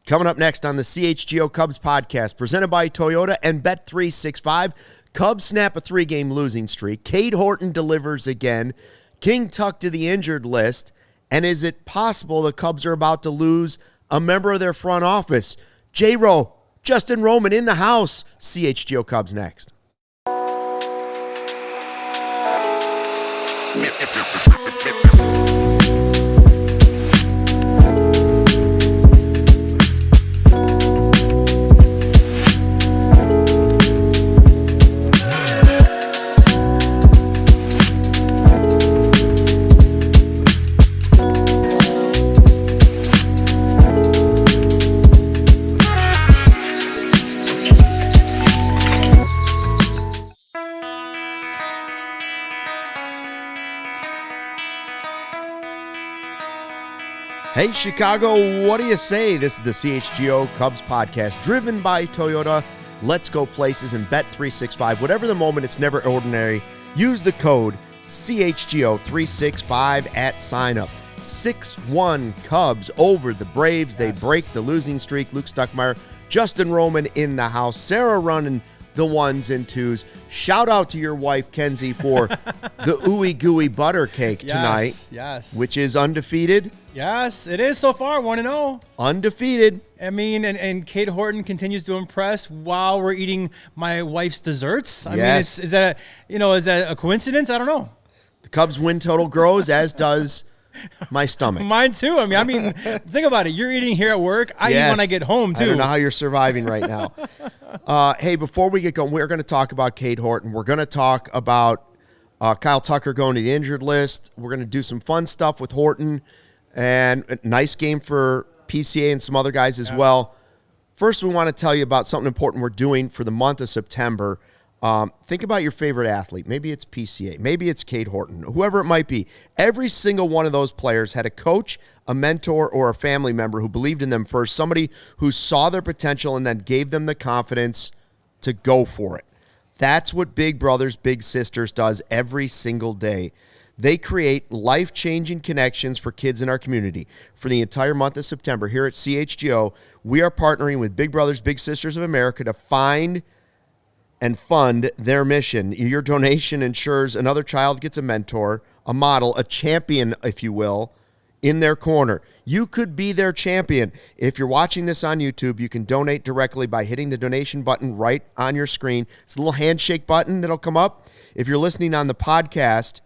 Coming up next on the CHGO Cubs Podcast, presented by Toyota and Bet365, Cubs snap a 3-game losing streak. Cade Horton delivers again. King tucked to the injured list. And is it possible the Cubs are about to lose a member of their front office? J-Ro, Justin Roman in the house. CHGO Cubs next. Hey, Chicago, what do you say? This is the CHGO Cubs Podcast, driven by Toyota. Let's go places and Bet365. Whatever the moment, it's never ordinary. Use the code CHGO365 at sign-up. 6-1 Cubs over the Braves. They break the losing streak. Luke Stuckmeyer, Justin Roman in the house. Sarah running the ones and twos. Shout out to your wife, Kenzie, for the ooey gooey butter cake tonight. Yes. Which is undefeated. Yes, it is so far, 1-0. Undefeated. I mean, and Cade Horton continues to impress while we're eating my wife's desserts. I mean, is that a coincidence? I don't know. The Cubs win total grows, as does my stomach. Mine too. I mean, think about it. You're eating here at work. I eat when I get home too. I don't know how you're surviving right now. Hey, before we get going, we're going to talk about Cade Horton. We're going to talk about Kyle Tucker going to the injured list. We're going to do some fun stuff with Horton. And a nice game for PCA and some other guys as well. First, we want to tell you about something important we're doing for the month of September. Think about your favorite athlete. Maybe it's PCA. Maybe it's Cade Horton. Whoever it might be. Every single one of those players had a coach, a mentor, or a family member who believed in them first. Somebody who saw their potential and then gave them the confidence to go for it. That's what Big Brothers Big Sisters does every single day. They create life-changing connections for kids in our community. For the entire month of September, here at CHGO, we are partnering with Big Brothers Big Sisters of America to find and fund their mission. Your donation ensures another child gets a mentor, a model, a champion, if you will, in their corner. You could be their champion. If you're watching this on YouTube, you can donate directly by hitting the donation button right on your screen. It's a little handshake button that'll come up. If you're listening on the podcast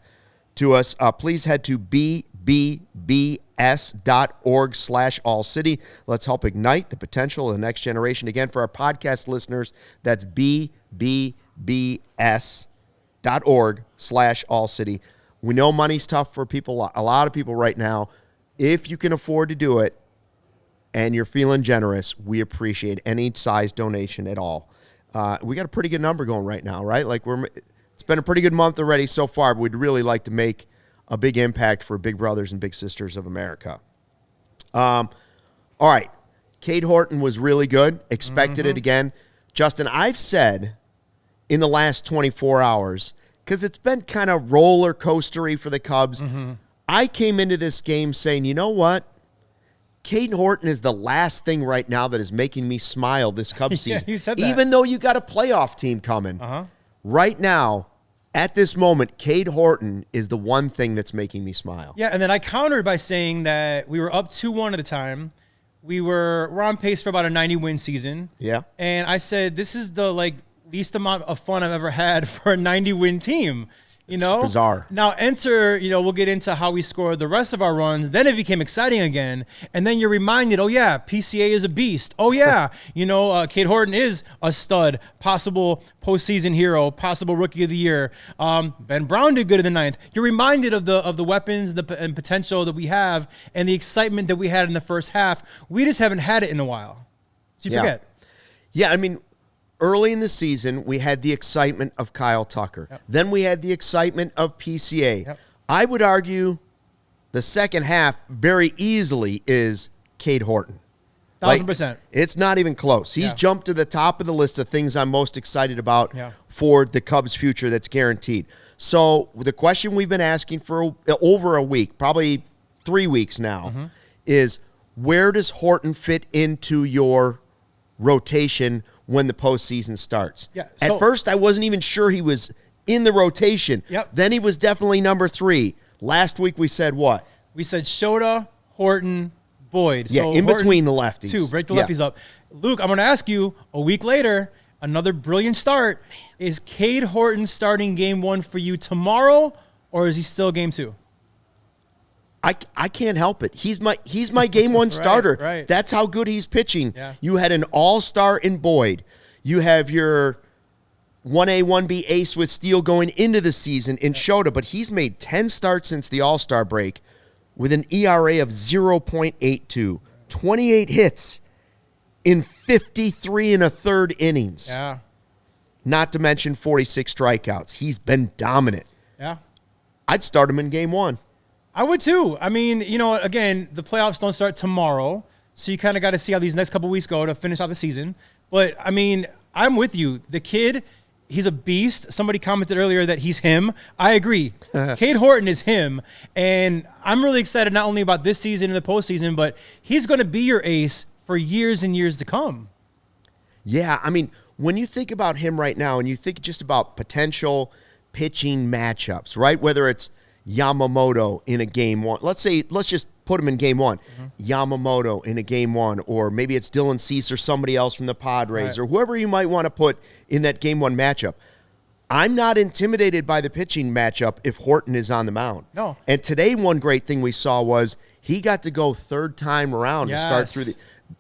to us, please head to bbbs.org/allcity. Let's help ignite the potential of the next generation. Again, for our podcast listeners, that's bbbs.org/allcity. We know money's tough for people, a lot of people right now. If you can afford to do it and you're feeling generous, we appreciate any size donation at all. We got a pretty good number going right now, right? It's been a pretty good month already so far, but we'd really like to make a big impact for Big Brothers and Big Sisters of America. All right. Cade Horton was really good. Expected it again. Justin, I've said in the last 24 hours, because it's been kind of roller coastery for the Cubs, I came into this game saying, you know what? Cade Horton is the last thing right now that is making me smile this Cubs season. You said that. Even though you got a playoff team coming. Right now, at this moment, Cade Horton is the one thing that's making me smile. Yeah, and then I countered by saying that we were up 2-1 at the time. We're on pace for about a 90-win season. Yeah. And I said, this is the least amount of fun I've ever had for a 90-win team. It's bizarre. Now enter, we'll get into how we scored the rest of our runs. Then it became exciting again. And then you're reminded, oh, yeah, PCA is a beast. Oh, yeah, Cade Horton is a stud, possible postseason hero, possible rookie of the year. Ben Brown did good in the ninth. You're reminded of the weapons and potential that we have and the excitement that we had in the first half. We just haven't had it in a while. So you forget. Yeah, I mean, early in the season, we had the excitement of Kyle Tucker. Yep. Then we had the excitement of PCA. Yep. I would argue the second half very easily is Cade Horton. 1,000%. It's not even close. He's jumped to the top of the list of things I'm most excited about for the Cubs' future that's guaranteed. So the question we've been asking for over a week, probably 3 weeks now, is where does Horton fit into your rotation when the postseason starts? Yeah, At first, I wasn't even sure he was in the rotation. Yep. Then he was definitely number 3. Last week we said what? We said Shota, Horton, Boyd. Yeah, so in Horton, between the lefties. 2, break the lefties up. Luke, I'm going to ask you, a week later, another brilliant start. Is Cade Horton starting game 1 for you tomorrow, or is he still game 2? I can't help it. He's my game 1 starter. Right. That's how good he's pitching. Yeah. You had an all-star in Boyd. You have your 1A, 1B ace with Steele going into the season in Shota, but he's made 10 starts since the all-star break with an ERA of 0.82, 28 hits in 53 and a third innings. Yeah. Not to mention 46 strikeouts. He's been dominant. Yeah. I'd start him in game 1. I would too. I mean, again, the playoffs don't start tomorrow, so you kind of got to see how these next couple weeks go to finish out the season. But, I mean, I'm with you. The kid, he's a beast. Somebody commented earlier that he's him. I agree. Cade Horton is him. And I'm really excited not only about this season and the postseason, but he's going to be your ace for years and years to come. Yeah, I mean, when you think about him right now and you think just about potential pitching matchups, right? Whether it's Yamamoto in a game 1. Let's just put him in game 1. Mm-hmm. Yamamoto in a game 1, or maybe it's Dylan Cease or somebody else from the Padres, or whoever you might want to put in that game 1 matchup. I'm not intimidated by the pitching matchup if Horton is on the mound. No. And today, one great thing we saw was he got to go third time around to start through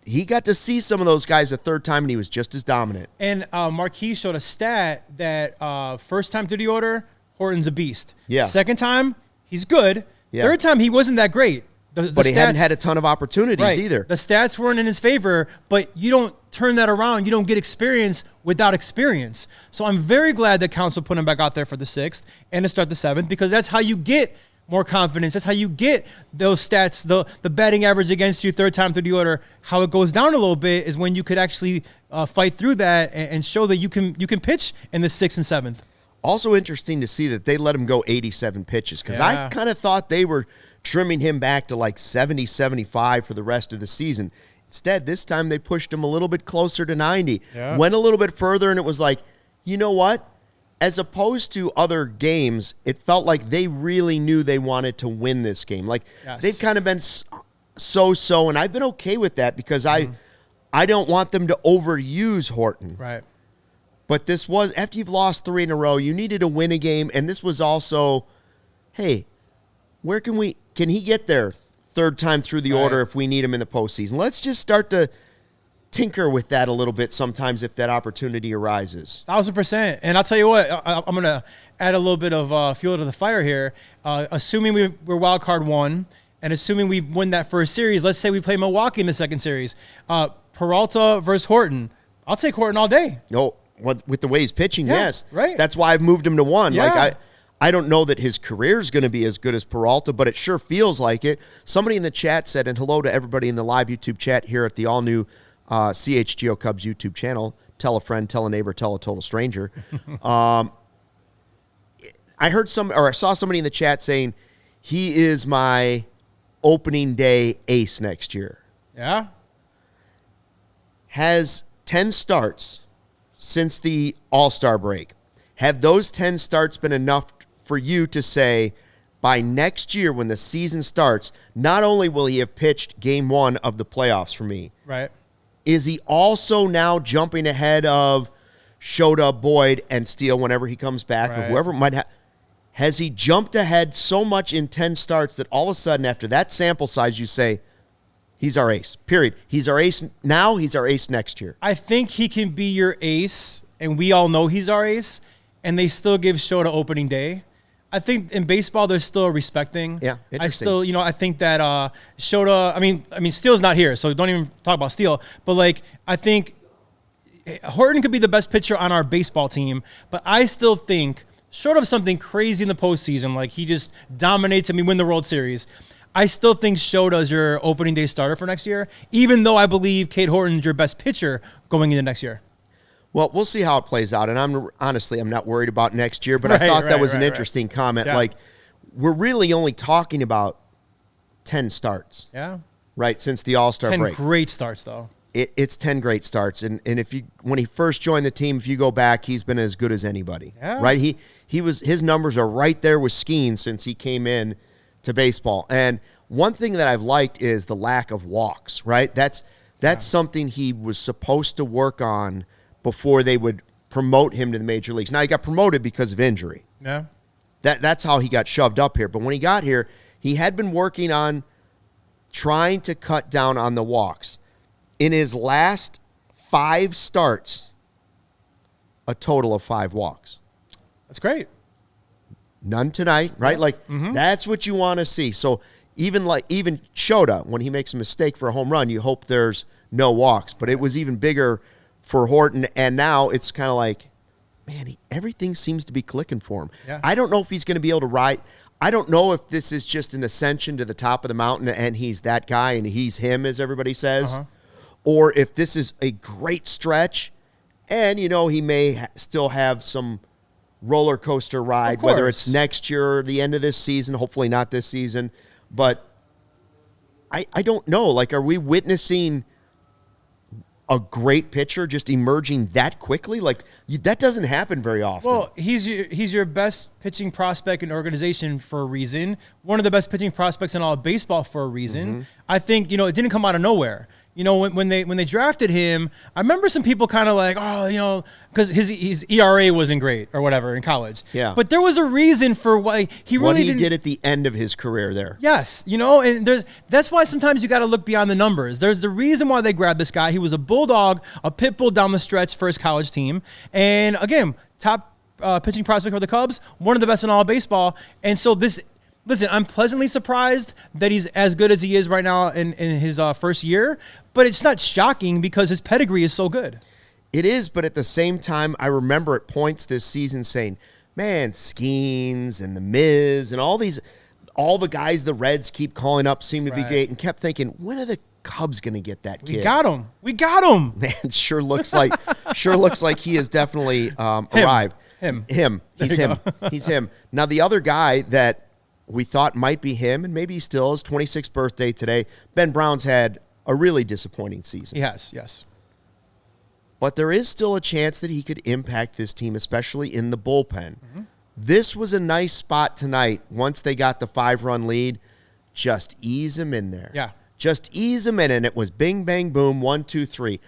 he got to see some of those guys a third time, and he was just as dominant. And Marquis showed a stat that first time through the order, Horton's a beast. Yeah. Second time, he's good. Yeah. Third time, he wasn't that great. But he hadn't had a ton of opportunities either. The stats weren't in his favor, but you don't turn that around. You don't get experience without experience. So I'm very glad that Council put him back out there for the 6th and to start the 7th, because that's how you get more confidence. That's how you get those stats, the batting average against you third time through the order. How it goes down a little bit is when you could actually fight through that and show that you can pitch in the 6th and 7th. Also interesting to see that they let him go 87 pitches, because I kind of thought they were trimming him back to like 70, 75 for the rest of the season. Instead, this time they pushed him a little bit closer to 90. Yeah. Went a little bit further, and it was like, you know what? As opposed to other games, it felt like they really knew they wanted to win this game. Like, they've kind of been so-so, and I've been okay with that because I don't want them to overuse Horton. Right. But this was, after you've lost 3 in a row, you needed to win a game, and this was also, hey, where can he get there third time through the order if we need him in the postseason? Let's just start to tinker with that a little bit sometimes if that opportunity arises. 1,000%. And I'll tell you what, I'm going to add a little bit of fuel to the fire here. Assuming we're wild card 1 and assuming we win that first series, let's say we play Milwaukee in the second series, Peralta versus Horton. I'll take Horton all day. No, with the way he's pitching, yes. Right. That's why I've moved him to 1. Yeah. Like I don't know that his career is going to be as good as Peralta, but it sure feels like it. Somebody in the chat said, and hello to everybody in the live YouTube chat here at the all-new CHGO Cubs YouTube channel. Tell a friend, tell a neighbor, tell a total stranger. I saw somebody in the chat saying he is my opening day ace next year. Yeah. Has 10 starts since the All-Star break. Have those 10 starts been enough for you to say, by next year when the season starts, not only will he have pitched game 1 of the playoffs for me, right? Is he also now jumping ahead of Shota, Boyd, and Steele whenever he comes back, or whoever might have? Has he jumped ahead so much in 10 starts that all of a sudden after that sample size you say, he's our ace, period. He's our ace now, he's our ace next year. I think he can be your ace, and we all know he's our ace, and they still give Shota opening day. I think in baseball there's still a respecting. Yeah, interesting. I think that Shota. I mean, Steele's not here, so don't even talk about Steele. But like, I think Horton could be the best pitcher on our baseball team, but I still think, short of something crazy in the postseason, like he just dominates and we win the World Series, I still think Shota is your opening day starter for next year, even though I believe Cade Horton is your best pitcher going into next year. Well, we'll see how it plays out, and I'm not worried about next year, but I thought that was an interesting comment. Yeah. Like, we're really only talking about 10 starts. Yeah. right, since the All-Star 10 break. great starts, though. It's 10 great starts. And when he first joined the team, if you go back, he's been as good as anybody. Yeah. Right? His numbers are right there with Skeen since he came in to baseball. And one thing that I've liked is the lack of walks, right? That's something he was supposed to work on before they would promote him to the major leagues. Now, he got promoted because of injury. Yeah. That's how he got shoved up here. But when he got here, he had been working on trying to cut down on the walks. In his last 5 starts, a total of 5 walks. That's great. None tonight, right? Yeah. That's what you want to see. So even Shota, when he makes a mistake for a home run, you hope there's no walks. But it was even bigger for Horton, and now it's kind of like, man, everything seems to be clicking for him. Yeah. I don't know if he's going to be able to ride. I don't know if this is just an ascension to the top of the mountain and he's that guy and he's him, as everybody says, or if this is a great stretch and, he may still have some roller coaster ride, whether it's next year or the end of this season, hopefully not this season. But I don't know. Are we witnessing a great pitcher just emerging that quickly? That doesn't happen very often. Well, he's your best pitching prospect in the organization for a reason. One of the best pitching prospects in all of baseball for a reason. I think, it didn't come out of nowhere. When they drafted him, I remember some people kind of like, because his ERA wasn't great or whatever in college. Yeah. But there was a reason for why he really did at the end of his career there. Yes, and that's why sometimes you got to look beyond the numbers. There's the reason why they grabbed this guy. He was a bulldog, a pit bull down the stretch for his college team, and again, top pitching prospect for the Cubs, one of the best in all of baseball. And so listen, I'm pleasantly surprised that he's as good as he is right now in his first year, but it's not shocking because his pedigree is so good. It is, but at the same time, I remember at points this season saying, man, Skeens and the Miz and all the guys the Reds keep calling up seem to be great, and kept thinking, when are the Cubs going to get that kid? We got him. Man, sure looks like he has definitely arrived. He's him. Now, the other guy that we thought might be him, and maybe he still is, 26th birthday today, Ben Brown's had a really disappointing season. He has, yes. But there is still a chance that he could impact this team, especially in the bullpen. This was a nice spot tonight. Once they got the 5-run lead, just ease him in there. Yeah. Just ease him in, and it was bing, bang, boom, 1, 2, 3.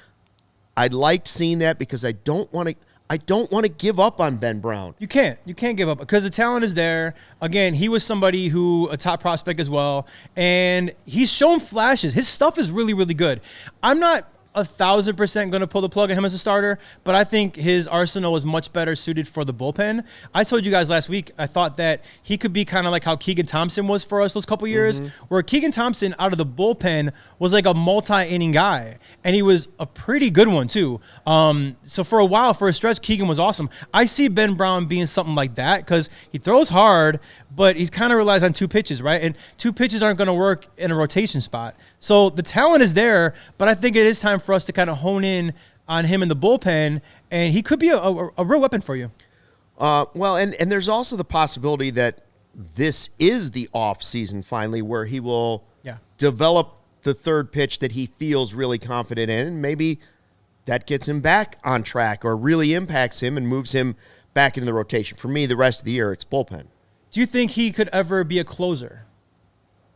I liked seeing that because I don't want to give up on Ben Brown. You can't give up because the talent is there. Again, he was somebody a top prospect as well, and he's shown flashes. His stuff is really, really good. I'm not 1,000% going to pull the plug on him as a starter, but I think his arsenal is much better suited for the bullpen. I told you guys last week, I thought that he could be kind of like how Keegan Thompson was for us those couple years, where Keegan Thompson out of the bullpen was like a multi-inning guy, and he was a pretty good one too. So for a while, for a stretch, Keegan was awesome. I see Ben Brown being something like that because he throws hard, but he's kind of relies on 2 pitches, right? And 2 pitches aren't going to work in a rotation spot. So the talent is there, but I think it is time for us to kind of hone in on him in the bullpen, and he could be a real weapon for you. Well, and there's also the possibility that this is the off season finally where he will develop the third pitch that he feels really confident in, and maybe that gets him back on track or really impacts him and moves him back into the rotation. For me, the rest of the year, it's bullpen. Do you think he could ever be a closer?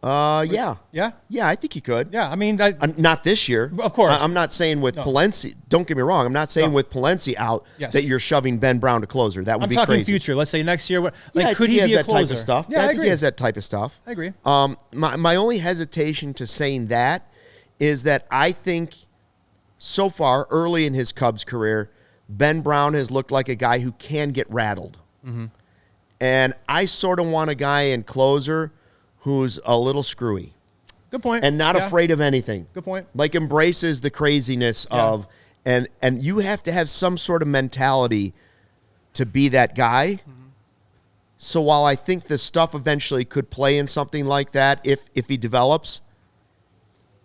Yeah. Yeah? Yeah, I think he could. Yeah, I mean... not this year. Of course. I'm not saying with Palencia. Don't get me wrong. I'm not saying with Palencia out that you're shoving Ben Brown to closer. That would be crazy. I'm talking future. Let's say next year. Could he be a closer? Type of stuff. Yeah, I think he has that type of stuff. I agree. My only hesitation to saying that is that I think so far, early in his Cubs career, Ben Brown has looked like a guy who can get rattled. And I sort of want a guy in closer who's a little screwy. Good point. And not afraid of anything. Good point. Embraces the craziness of, and you have to have some sort of mentality to be that guy. So while I think the stuff eventually could play in something like that if he develops,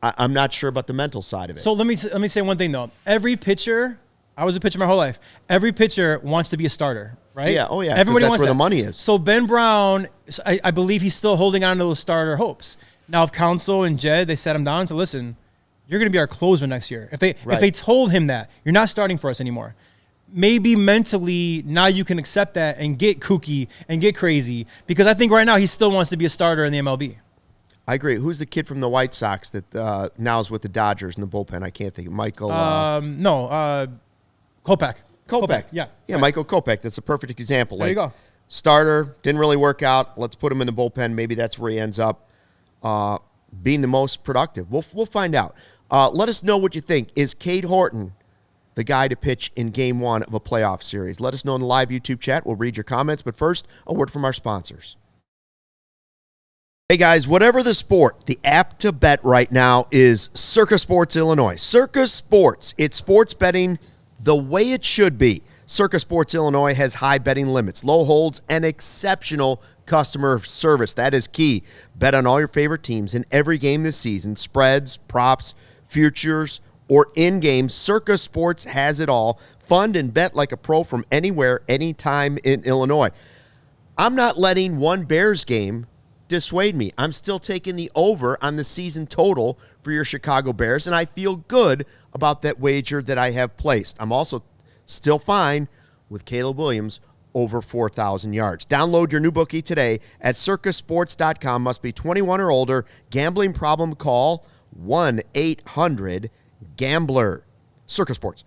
I'm not sure about the mental side of it. So let me say one thing though. Every pitcher, I was a pitcher my whole life. Every pitcher wants to be a starter, right? Yeah. Oh yeah. Everybody that's wants where that. the money is. So Ben Brown, I believe he's still holding on to those starter hopes. Now, if Counsell and Jed, they sat him down and said, listen, you're going to be our closer next year. If they told him that, you're not starting for us anymore. Maybe mentally now you can accept that and get kooky and get crazy, because I think right now he still wants to be a starter in the MLB. I agree. Who's the kid from the White Sox that now is with the Dodgers in the bullpen? I can't think of Michael. Kopech. Kopech. Yeah. Yeah, right. Michael Kopech. That's a perfect example. There you go. Starter, didn't really work out. Let's put him in the bullpen. Maybe that's where he ends up being the most productive. We'll find out. Let us know what you think. Is Cade Horton the guy to pitch in Game 1 of a playoff series? Let us know in the live YouTube chat. We'll read your comments. But first, a word from our sponsors. Hey guys, whatever the sport, the app to bet right now is Circa Sports Illinois. Circa Sports, it's sports betting the way it should be. Circa Sports Illinois has high betting limits, low holds, and exceptional customer service. That is key. Bet on all your favorite teams in every game this season. Spreads, props, futures, or in-game. Circa Sports has it all. Fund and bet like a pro from anywhere, anytime in Illinois. I'm not letting one Bears game dissuade me. I'm still taking the over on the season total for your Chicago Bears, and I feel good about that wager that I have placed. I'm also still fine with Caleb Williams over 4,000 yards. Download your new bookie today at circasports.com. Must be 21 or older. Gambling problem? Call 1-800-GAMBLER. Circa Sports.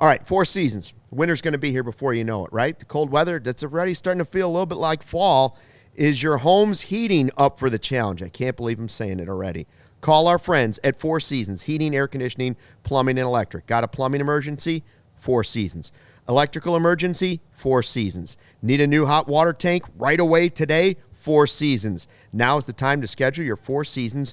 All right, 4 seasons. Winter's going to be here before you know it, right? The cold weather, that's already starting to feel a little bit like fall. Is your home's heating up for the challenge? I can't believe I'm saying it already. Call our friends at 4 Seasons, heating, air conditioning, plumbing, and electric. Got a plumbing emergency? 4 Seasons. Electrical emergency? 4 Seasons. Need a new hot water tank right away today? 4 Seasons. Now is the time to schedule your 4 Seasons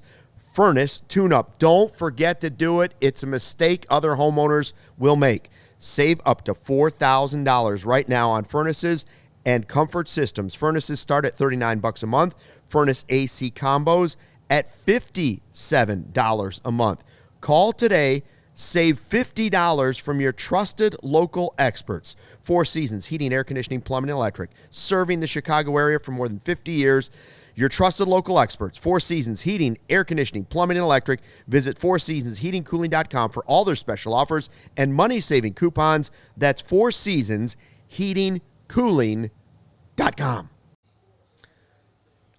furnace tune-up. Don't forget to do it. It's a mistake other homeowners will make. Save up to $4,000 right now on furnaces and comfort systems. Furnaces start at $39 a month. Furnace AC combos at $57 a month. Call today. Save $50 from your trusted local experts. 4 Seasons, heating, air conditioning, plumbing, and electric. Serving the Chicago area for more than 50 years. Your trusted local experts. 4 Seasons, heating, air conditioning, plumbing, and electric. Visit 4seasonsheatingcooling.com for all their special offers and money-saving coupons. That's 4 Seasons, heatingcooling.com.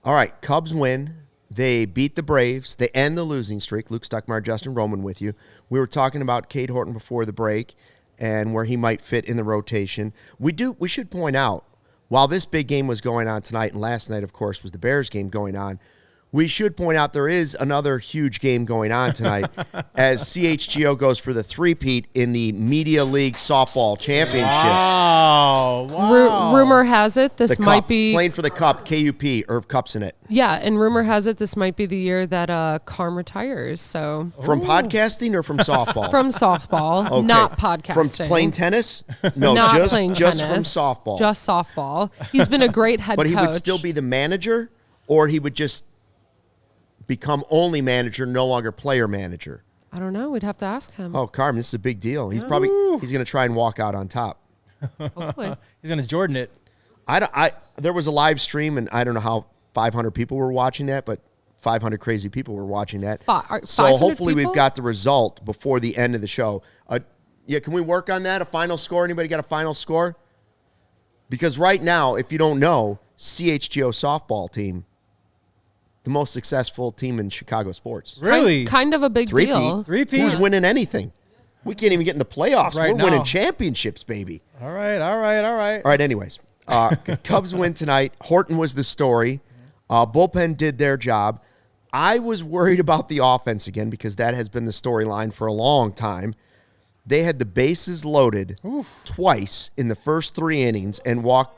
All right, Cubs win. They beat the Braves. They end the losing streak. Luke Stuckmeyer, Justin Roman with you. We were talking about Cade Horton before the break and where he might fit in the rotation. We should point out, while this big game was going on tonight, and last night, of course, was the Bears game going on, we should point out there is another huge game going on tonight as CHGO goes for the three-peat in the Media League Softball Championship. Wow. Rumor has it this might be... Playing for the Cup, KUP, Irv Cup's in it. Yeah, and rumor has it this might be the year that Carm retires. So From podcasting or from softball? From softball, Okay. Not podcasting. From playing tennis? No, Not just playing just tennis, from softball. Just softball. He's been a great head But coach. he would still be the manager, or he would just become only manager, no longer player manager? I don't know. We'd have to ask him. Oh, Carm, this is a big deal. He's going to try and walk out on top. Hopefully. He's going to Jordan it. There was a live stream, and I don't know how 500 people were watching that, but 500 crazy people were watching that. So hopefully we've got the result before the end of the show. Can we work on that? A final score? Anybody got a final score? Because right now, if you don't know, CHGO softball team, the most successful team in Chicago sports. Really? Kind of a big deal. Three-peat. Who's winning anything? We can't even get in the playoffs. Right We're now. winning championships, baby. All right. All right, anyways. Cubs win tonight. Horton was the story. Bullpen did their job. I was worried about the offense again because that has been the storyline for a long time. They had the bases loaded twice in the first 3 innings and walked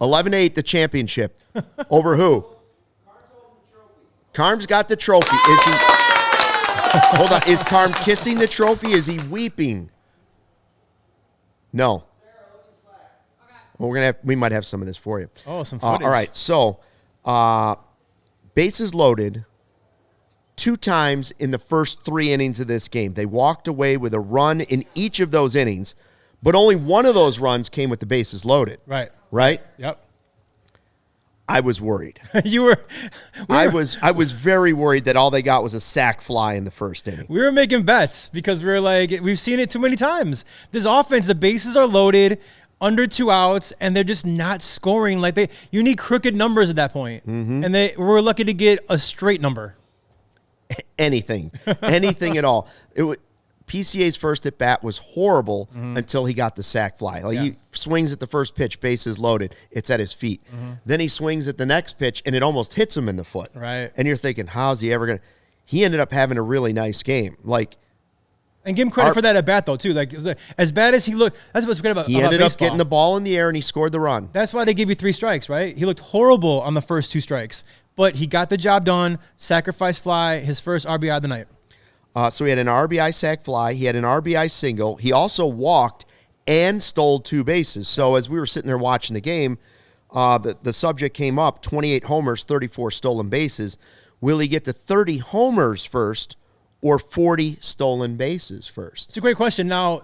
11-8 the championship. Over who? Carm's got the trophy. Is he? Hold on. Is Carm kissing the trophy? Is he weeping? No. Well, we might have some of this for you. Oh, some footage. All right. So, bases loaded 2 times in the first 3 innings of this game. They walked away with a run in each of those innings, but only one of those runs came with the bases loaded. Right. Right? Yep. I was worried. You were. I was very worried that all they got was a sac fly in the first inning. We were making bets because we were like, we've seen it too many times. This offense, the bases are loaded, under 2 outs, and they're just not scoring. Like you need crooked numbers at that point. And we're lucky to get a straight number. Anything at all. PCA's first at bat was horrible until he got the sac fly. Like he swings at the first pitch, bases loaded, it's at his feet. Then he swings at the next pitch, and it almost hits him in the foot. Right. And you're thinking, how's he ever gonna? He ended up having a really nice game. And give him credit for that at bat though too. Like as bad as he looked, that's what's great about he ended baseball. up getting the ball in the air and he scored the run. That's why they give you 3 strikes, right? He looked horrible on the first 2 strikes, but he got the job done. Sacrifice fly, his first RBI of the night. So he had an RBI sac fly. He had an RBI single. He also walked and stole 2 bases. So as we were sitting there watching the game, the subject came up: 28 homers, 34 stolen bases. Will he get to 30 homers first, or 40 stolen bases first? It's a great question. Now,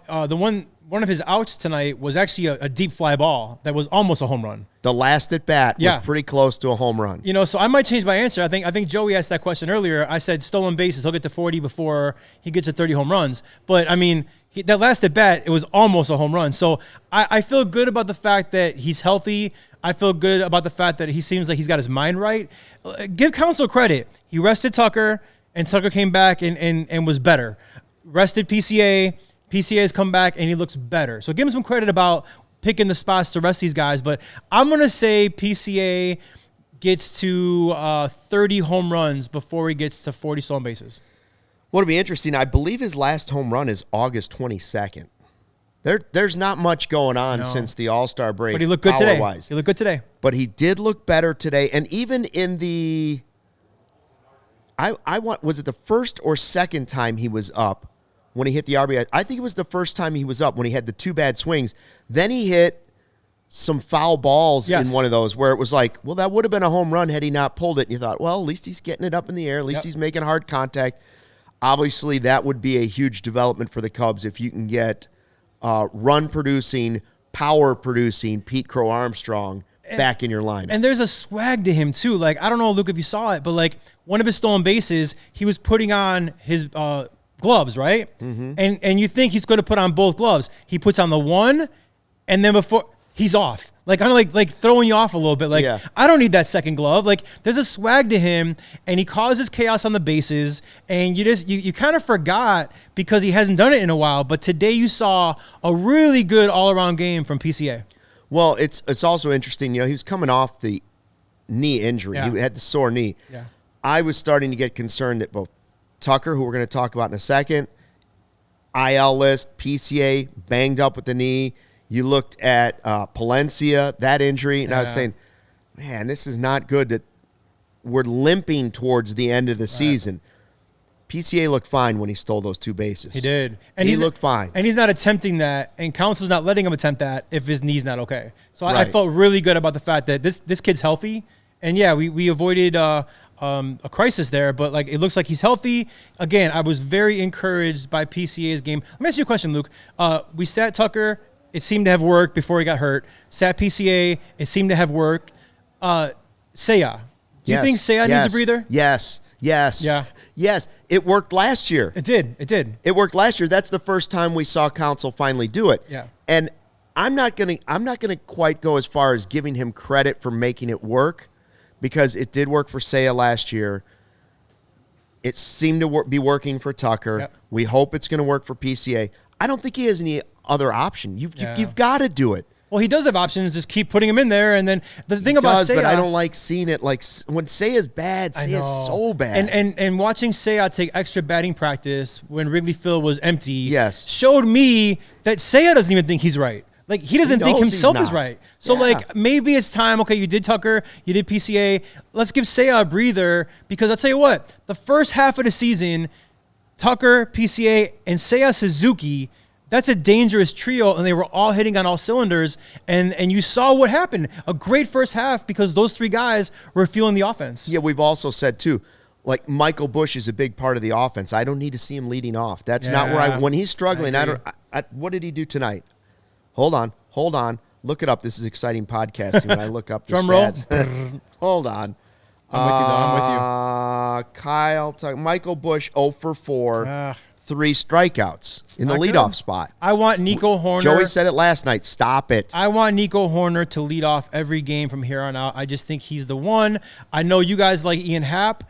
one of his outs tonight was actually a deep fly ball that was almost a home run. The last at bat was pretty close to a home run. So I might change my answer. I think Joey asked that question earlier. I said stolen bases. He'll get to 40 before he gets to 30 home runs. But, I mean, that last at bat, it was almost a home run. So I feel good about the fact that he's healthy. I feel good about the fact that he seems like he's got his mind right. Give Counsell credit. He rested Tucker, and Tucker came back and was better. Rested PCA. PCA has come back, and he looks better. So give him some credit about picking the spots to rest these guys. But I'm going to say PCA gets to 30 home runs before he gets to 40 stolen bases. What'll be interesting, I believe his last home run is August 22nd. There's not much going on since the All-Star break. But he looked good today. Power-wise. He looked good today. But he did look better today. And even in was it the first or second time he was up when he hit the RBI? I think it was the first time he was up when he had the 2 bad swings. Then he hit some foul balls in one of those where it was like, well, that would have been a home run had he not pulled it. And you thought, well, at least he's getting it up in the air. At least he's making hard contact. Obviously, that would be a huge development for the Cubs if you can get run-producing, power-producing Pete Crow-Armstrong back in your lineup. And there's a swag to him, too. Like, I don't know, Luke, if you saw it, but, like, one of his stolen bases, he was putting on his gloves, right? And you think he's going to put on both gloves. He puts on the one, and then before he's off. Like, kind of like throwing you off a little bit. Like, I don't need that second glove. Like, there's a swag to him, and he causes chaos on the bases, and you kind of forgot because he hasn't done it in a while. But today you saw a really good all-around game from PCA. Well, it's also interesting. He was coming off the knee injury. He had the sore knee. Yeah. I was starting to get concerned that both Tucker, who we're going to talk about in a second, IL list, PCA, banged up with the knee. You looked at Palencia, that injury, and I was saying, man, this is not good that we're limping towards the end of the season. PCA looked fine when he stole those 2 bases. He did. And he looked fine. And he's not attempting that, and Counsell's not letting him attempt that if his knee's not okay. So I felt really good about the fact that this kid's healthy. And, we avoided a crisis there, but like it looks like he's healthy. Again, I was very encouraged by PCA's game. Let me ask you a question, Luke. We sat Tucker. It seemed to have worked before he got hurt. Sat PCA. It seemed to have worked. Seiya. Do you think Seiya needs a breather? Yes. Yeah. Yes. It worked last year. It did. It worked last year. That's the first time we saw Counsell finally do it. Yeah. And I'm not gonna quite go as far as giving him credit for making it work, because it did work for Seiya last year. It seemed to be working for Tucker. Yep. We hope it's going to work for PCA. I don't think he has any other option. You've got to do it. Well, he does have options. Just keep putting him in there. And then the thing about Seiya, but I don't like seeing it. Like when Seiya's bad, Seiya's so bad. And watching Seiya take extra batting practice when Wrigley Field was empty, showed me that Seiya doesn't even think he's right. Like, he doesn't think himself is right. So, like, maybe it's time. Okay, you did Tucker. You did PCA. Let's give Seiya a breather, because I'll tell you what, the first half of the season, Tucker, PCA, and Seiya Suzuki, that's a dangerous trio, and they were all hitting on all cylinders, and you saw what happened. A great first half because those 3 guys were fueling the offense. Yeah, we've also said, too, like, Michael Busch is a big part of the offense. I don't need to see him leading off. That's not where when he's struggling, what did he do tonight? Hold on. Look it up. This is exciting podcasting when I look up the Drum roll. stats. Hold on. I'm with you, though. I'm with you. Kyle, Michael Busch 0 for 4, 3 strikeouts in the not leadoff good. spot. I want Nico Horner. Joey said it last night. Stop it. I want Nico Horner to lead off every game from here on out. I just think he's the one. I know you guys like Ian Happ.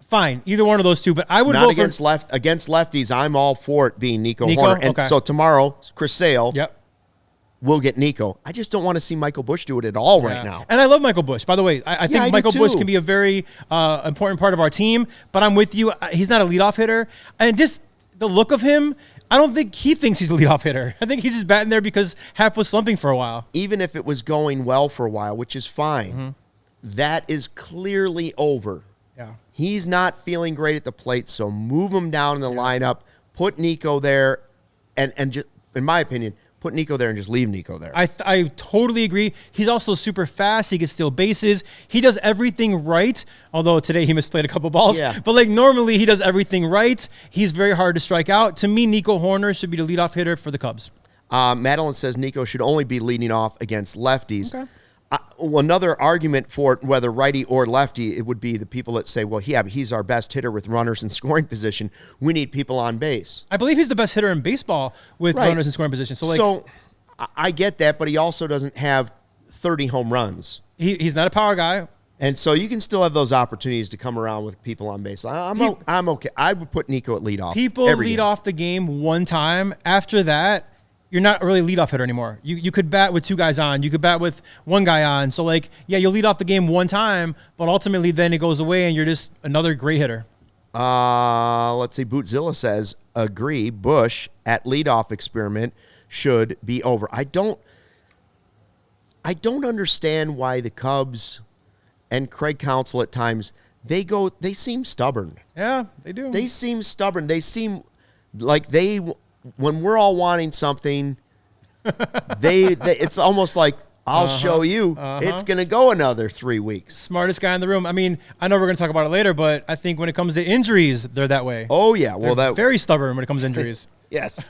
Fine, either one of those two. But I would Not vote against for against lefties. I'm all for it being Nico Horner. And Okay. so tomorrow, Chris Sale will get Nico. I just don't want to see Michael Busch do it at all right now. And I love Michael Busch. By the way, I think I do Michael Busch too. can be a very important part of our team. But I'm with you. He's not a leadoff hitter. And just the look of him, I don't think he thinks he's a leadoff hitter. I think he's just batting there because Happ was slumping for a while. Even if it was going well for a while, which is fine, that is clearly over. Yeah. He's not feeling great at the plate, so move him down in the lineup, put Nico there, and just, in my opinion, put Nico there and just leave Nico there. I totally agree. He's also super fast. He can steal bases. He does everything right, although today he misplayed a couple balls. Yeah. But like normally he does everything right. He's very hard to strike out. To me, Nico Horner should be the leadoff hitter for the Cubs. Madeline says Nico should only be leading off against lefties. Okay. Another argument for whether righty or lefty, it would be the people that say, well, he's our best hitter with runners in scoring position. We need people on base. I believe he's the best hitter in baseball with runners in scoring position. So I get that, but he also doesn't have 30 home runs. he's not a power guy. And so you can still have those opportunities to come around with people on base. I'm okay. I would put Nico at leadoff. People lead off the game one time. After that, you're not really a leadoff hitter anymore. You could bat with 2 guys on. You could bat with 1 guy on. So, you'll lead off the game one time, but ultimately then it goes away and you're just another great hitter. Let's see. Bootzilla says, agree, Busch at leadoff experiment should be over. I don't understand why the Cubs and Craig Counsell at times, they seem stubborn. Yeah, they do. They seem stubborn. They seem like when we're all wanting something, it's almost like, I'll show you. It's going to go another 3 weeks. Smartest guy in the room. I mean, I know we're going to talk about it later, but I think when it comes to injuries, they're that way. Oh, yeah. Well, they're very stubborn when it comes to injuries. Yes.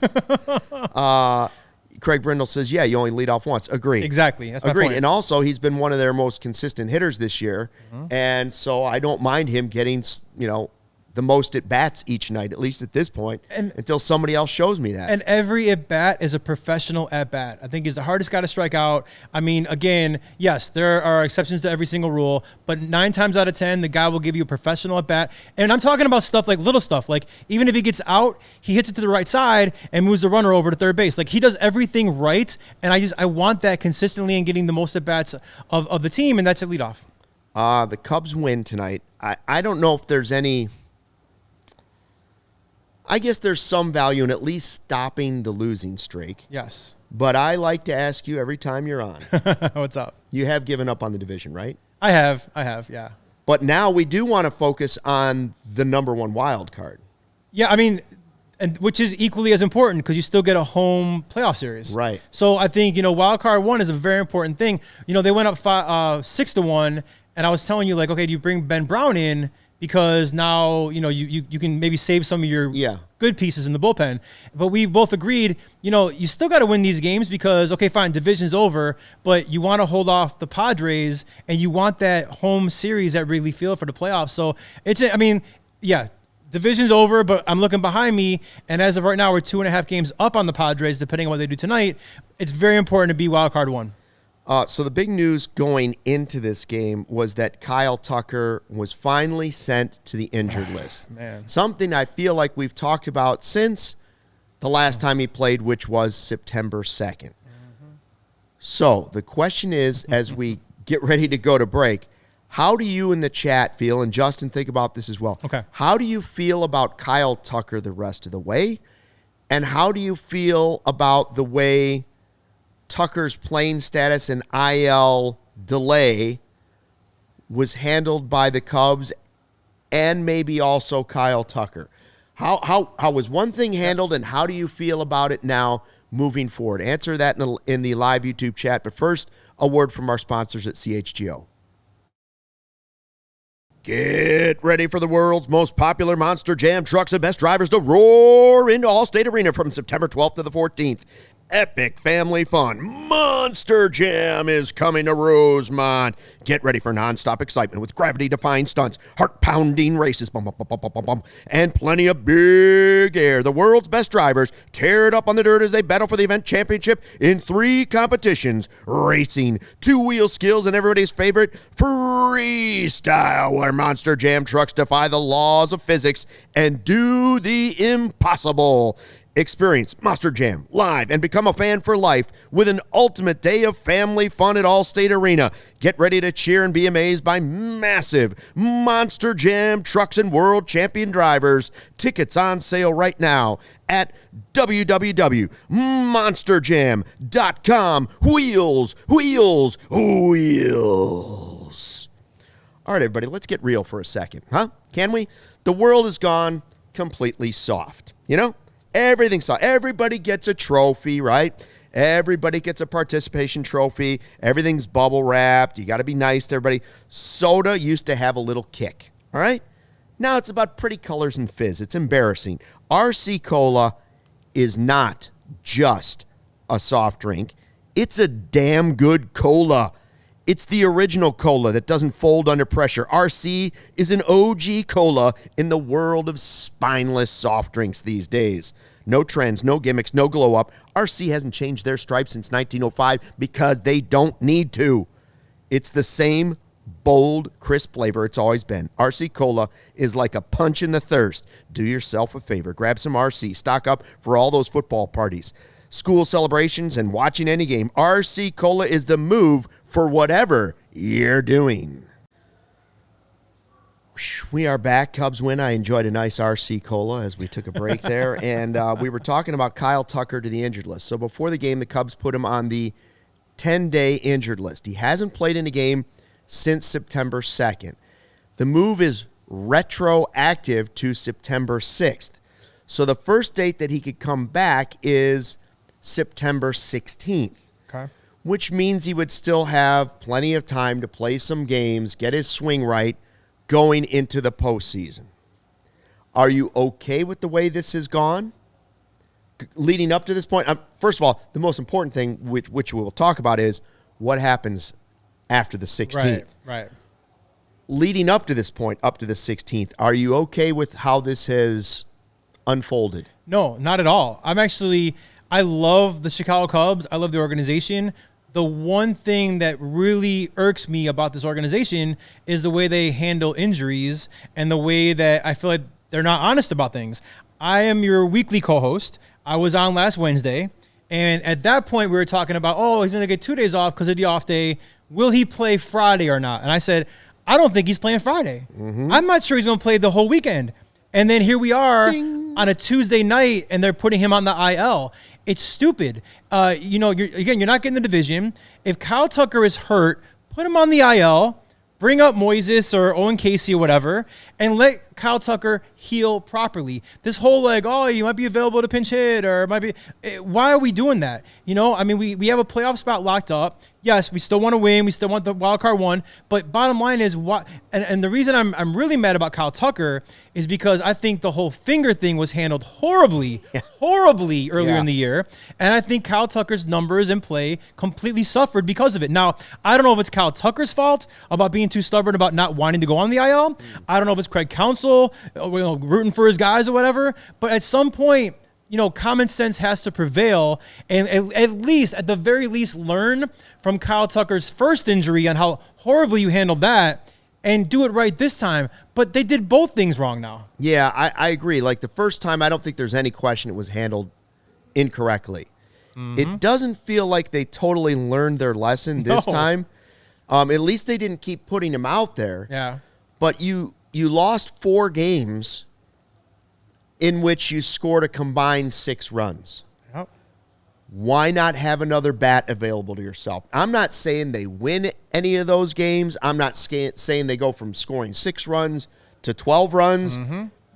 Craig Brindle says, yeah, you only lead off once. Agreed. Exactly. That's my Agreed. point. And also, he's been one of their most consistent hitters this year. And so I don't mind him getting, the most at bats each night, at least at this point, until somebody else shows me that. And every at bat is a professional at bat. I think he's the hardest guy to strike out. I mean, again, yes, there are exceptions to every single rule, but 9 times out of 10, the guy will give you a professional at bat. And I'm talking about stuff like little stuff. Like even if he gets out, he hits it to the right side and moves the runner over to third base. Like he does everything right. And I want that consistently and getting the most at bats of the team. And that's at leadoff. The Cubs win tonight. I don't know if there's any. I guess there's some value in at least stopping the losing streak. Yes. But I like to ask you every time you're on. What's up? You have given up on the division, right? I have, yeah. But now we do want to focus on the number 1 wild card. Yeah, I mean, and which is equally as important because you still get a home playoff series. Right. So I think, Wildcard 1 is a very important thing. They went up 6-1, and I was telling you, okay, do you bring Ben Brown in? Because now, you can maybe save some of your good pieces in the bullpen. But we both agreed, you still got to win these games because, okay, fine, division's over, but you want to hold off the Padres and you want that home series at Wrigley Field for the playoffs. So division's over, but I'm looking behind me. And as of right now, we're 2.5 games up on the Padres, depending on what they do tonight. It's very important to be wild card 1. So the big news going into this game was that Kyle Tucker was finally sent to the injured list. Man. Something I feel like we've talked about since the last time he played, which was September 2nd. So the question is, as we get ready to go to break, how do you in the chat feel, and Justin, think about this as well. Okay. How do you feel about Kyle Tucker the rest of the way? And how do you feel about the way Tucker's playing status and IL delay was handled by the Cubs and maybe also Kyle Tucker? How was one thing handled, and how do you feel about it now moving forward? Answer that in the live YouTube chat. But first, a word from our sponsors at CHGO. Get ready for the world's most popular Monster Jam trucks and best drivers to roar into Allstate Arena from September 12th to the 14th. Epic family fun. Monster Jam is coming to Rosemont. Get ready for nonstop excitement with gravity-defying stunts, heart-pounding races, bum, bum, bum, bum, bum, bum, and plenty of big air. The world's best drivers tear it up on the dirt as they battle for the event championship in 3 competitions: racing, 2-wheel skills, and everybody's favorite, freestyle, where Monster Jam trucks defy the laws of physics and do the impossible. Experience Monster Jam live and become a fan for life with an ultimate day of family fun at Allstate Arena. Get ready to cheer and be amazed by massive Monster Jam trucks and world champion drivers. Tickets on sale right now at www.monsterjam.com. Wheels, wheels, wheels. All right, everybody, let's get real for a second, huh? Can we? The world has gone completely soft, you know? Everything's soft. Everybody gets a trophy, right? Everybody gets a participation trophy. Everything's bubble wrapped. You got to be nice to everybody. Soda used to have a little kick, all right? Now it's about pretty colors and fizz. It's embarrassing. RC Cola is not just a soft drink. It's a damn good cola. It's the original cola that doesn't fold under pressure. RC is an OG cola in the world of spineless soft drinks these days. No trends, no gimmicks, no glow up. RC hasn't changed their stripes since 1905 because they don't need to. It's the same bold, crisp flavor it's always been. RC Cola is like a punch in the thirst. Do yourself a favor. Grab some RC. Stock up for all those football parties, school celebrations, and watching any game. RC Cola is the move for whatever you're doing. We are back. Cubs win. I enjoyed a nice RC Cola as we took a break there. And we were talking about Kyle Tucker to the injured list. So before the game, the Cubs put him on the 10-day injured list. He hasn't played in a game since September 2nd. The move is retroactive to September 6th. So the first date that he could come back is September 16th. Okay. Which means he would still have plenty of time to play some games, get his swing right, going into the postseason. Are you okay with the way this has gone? Leading up to this point, first of all, the most important thing, which we will talk about, is what happens after the 16th. Right. Leading up to this point, up to the 16th, are you okay with how this has unfolded? No, not at all. I love the Chicago Cubs. I love the organization. The one thing that really irks me about this organization is the way they handle injuries and the way that I feel like they're not honest about things. I am your weekly co-host. I was on last Wednesday, and at that point we were talking about, he's going to get 2 days off because of the off day. Will he play Friday or not? And I said, I don't think he's playing Friday. Mm-hmm. I'm not sure he's going to play the whole weekend. And then here we are on a Tuesday night, and they're putting him on the IL. It's stupid. You're not getting the division. If Kyle Tucker is hurt, put him on the IL, bring up Moises or Owen Casey or whatever, and let Kyle Tucker heal properly. This whole you might be available to pinch hit or it might be. Why are we doing that? We have a playoff spot locked up. Yes, we still want to win. We still want the Wildcard 1. But bottom line is what, and the reason I'm really mad about Kyle Tucker is because I think the whole finger thing was handled horribly earlier in the year. And I think Kyle Tucker's numbers and play completely suffered because of it. Now, I don't know if it's Kyle Tucker's fault about being too stubborn about not wanting to go on the IL. I don't know if it's Craig Counsell, rooting for his guys or whatever. But at some point, common sense has to prevail, and at the very least, learn from Kyle Tucker's first injury on how horribly you handled that and do it right this time. But they did both things wrong now. Yeah, I agree. Like the first time, I don't think there's any question it was handled incorrectly. Mm-hmm. It doesn't feel like they totally learned their lesson this time. At least they didn't keep putting him out there. Yeah. But you lost 4 games in which you scored a combined 6 runs. Yep. Why not have another bat available to yourself? I'm not saying they win any of those games. I'm not saying they go from scoring 6 runs to 12 runs,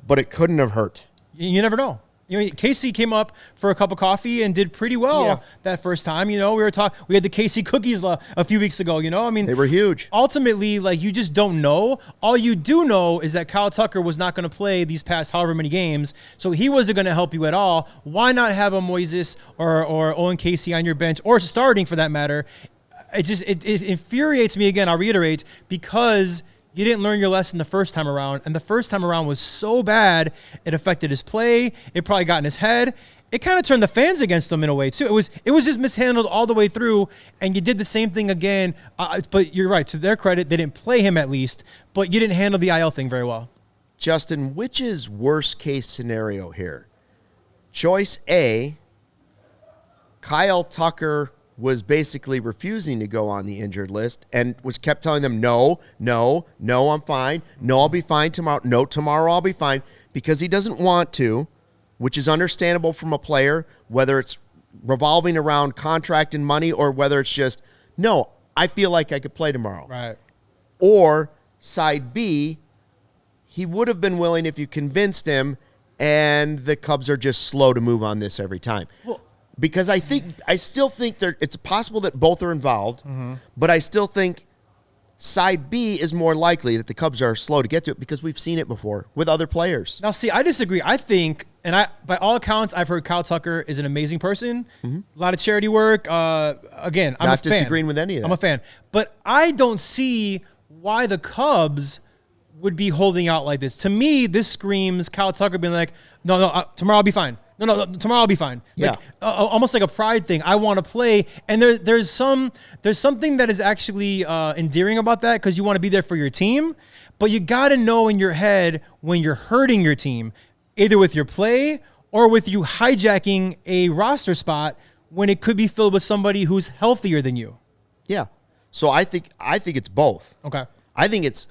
but it couldn't have hurt. You never know. Casey came up for a cup of coffee and did pretty well that first time. We were talking. We had the Casey cookies a few weeks ago. They were huge. Ultimately, you just don't know. All you do know is that Kyle Tucker was not going to play these past however many games, so he wasn't going to help you at all. Why not have a Moises or Owen Casey on your bench, or starting for that matter? It infuriates me again. I'll reiterate, because you didn't learn your lesson the first time around, and the first time around was so bad, it affected his play. It probably got in his head. It kind of turned the fans against him in a way, too. It was just mishandled all the way through, and you did the same thing again. But you're right. To their credit, they didn't play him at least, but you didn't handle the IL thing very well. Justin, which is worst case scenario here? Choice A, Kyle Tucker was basically refusing to go on the injured list and kept telling them, no, I'm fine. No, I'll be fine tomorrow. No, tomorrow I'll be fine, because he doesn't want to, which is understandable from a player, whether it's revolving around contract and money or whether it's just, no, I feel like I could play tomorrow. Right. Or side B, he would have been willing if you convinced him, and the Cubs are just slow to move on this every time. Well, because I still think it's possible that both are involved, but I still think side B is more likely that the Cubs are slow to get to it, because we've seen it before with other players. Now, see, I disagree. I think, and by all accounts, I've heard Kyle Tucker is an amazing person. A lot of charity work. Again, I'm not a fan. disagreeing with any of that. I'm a fan. But I don't see why the Cubs would be holding out like this. To me, this screams Kyle Tucker being like, no, tomorrow I'll be fine. No, tomorrow I'll be fine. Yeah. Almost like a pride thing. I want to play. And there's something that is actually endearing about that, because you want to be there for your team. But you got to know in your head when you're hurting your team, either with your play or with you hijacking a roster spot when it could be filled with somebody who's healthier than you. Yeah. So I think it's both. Okay. I think it's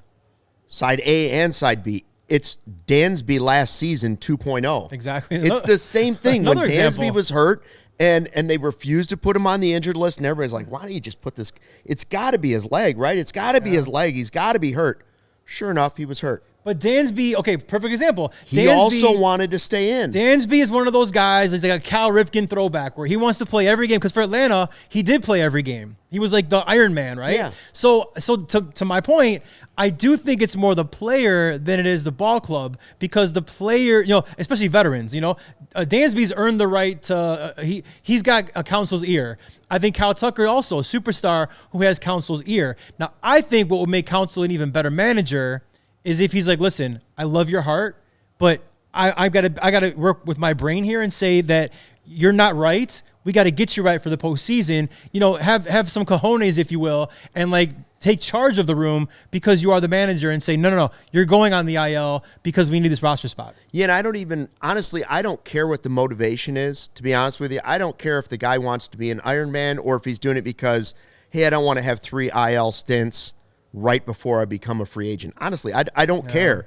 side A and side B. It's Dansby last season 2.0. Exactly. It's the same thing. When example. Dansby was hurt and they refused to put him on the injured list, and everybody's like, why don't you just put this? It's got to be his leg, right? It's got to be his leg. He's got to be hurt. Sure enough, he was hurt. But Dansby, okay, perfect example. He also wanted to stay in. Dansby is one of those guys that's like a Cal Ripken throwback, where he wants to play every game, because for Atlanta, he did play every game. He was like the Iron Man, right? Yeah. So to my point, I do think it's more the player than it is the ball club, because the player, especially veterans, Dansby's earned the right to, he's got a counsel's ear. I think Kyle Tucker also, a superstar who has counsel's ear. Now, I think what would make Counsell an even better manager is if he's like, listen, I love your heart, but I got to work with my brain here and say that you're not right. We got to get you right for the postseason. Have some cojones, if you will, and take charge of the room, because you are the manager, and say, no, you're going on the IL because we need this roster spot. Yeah, and I don't care what the motivation is, to be honest with you. I don't care if the guy wants to be an Iron Man or if he's doing it because, hey, I don't want to have 3 IL stints right before I become a free agent. Honestly, I don't care.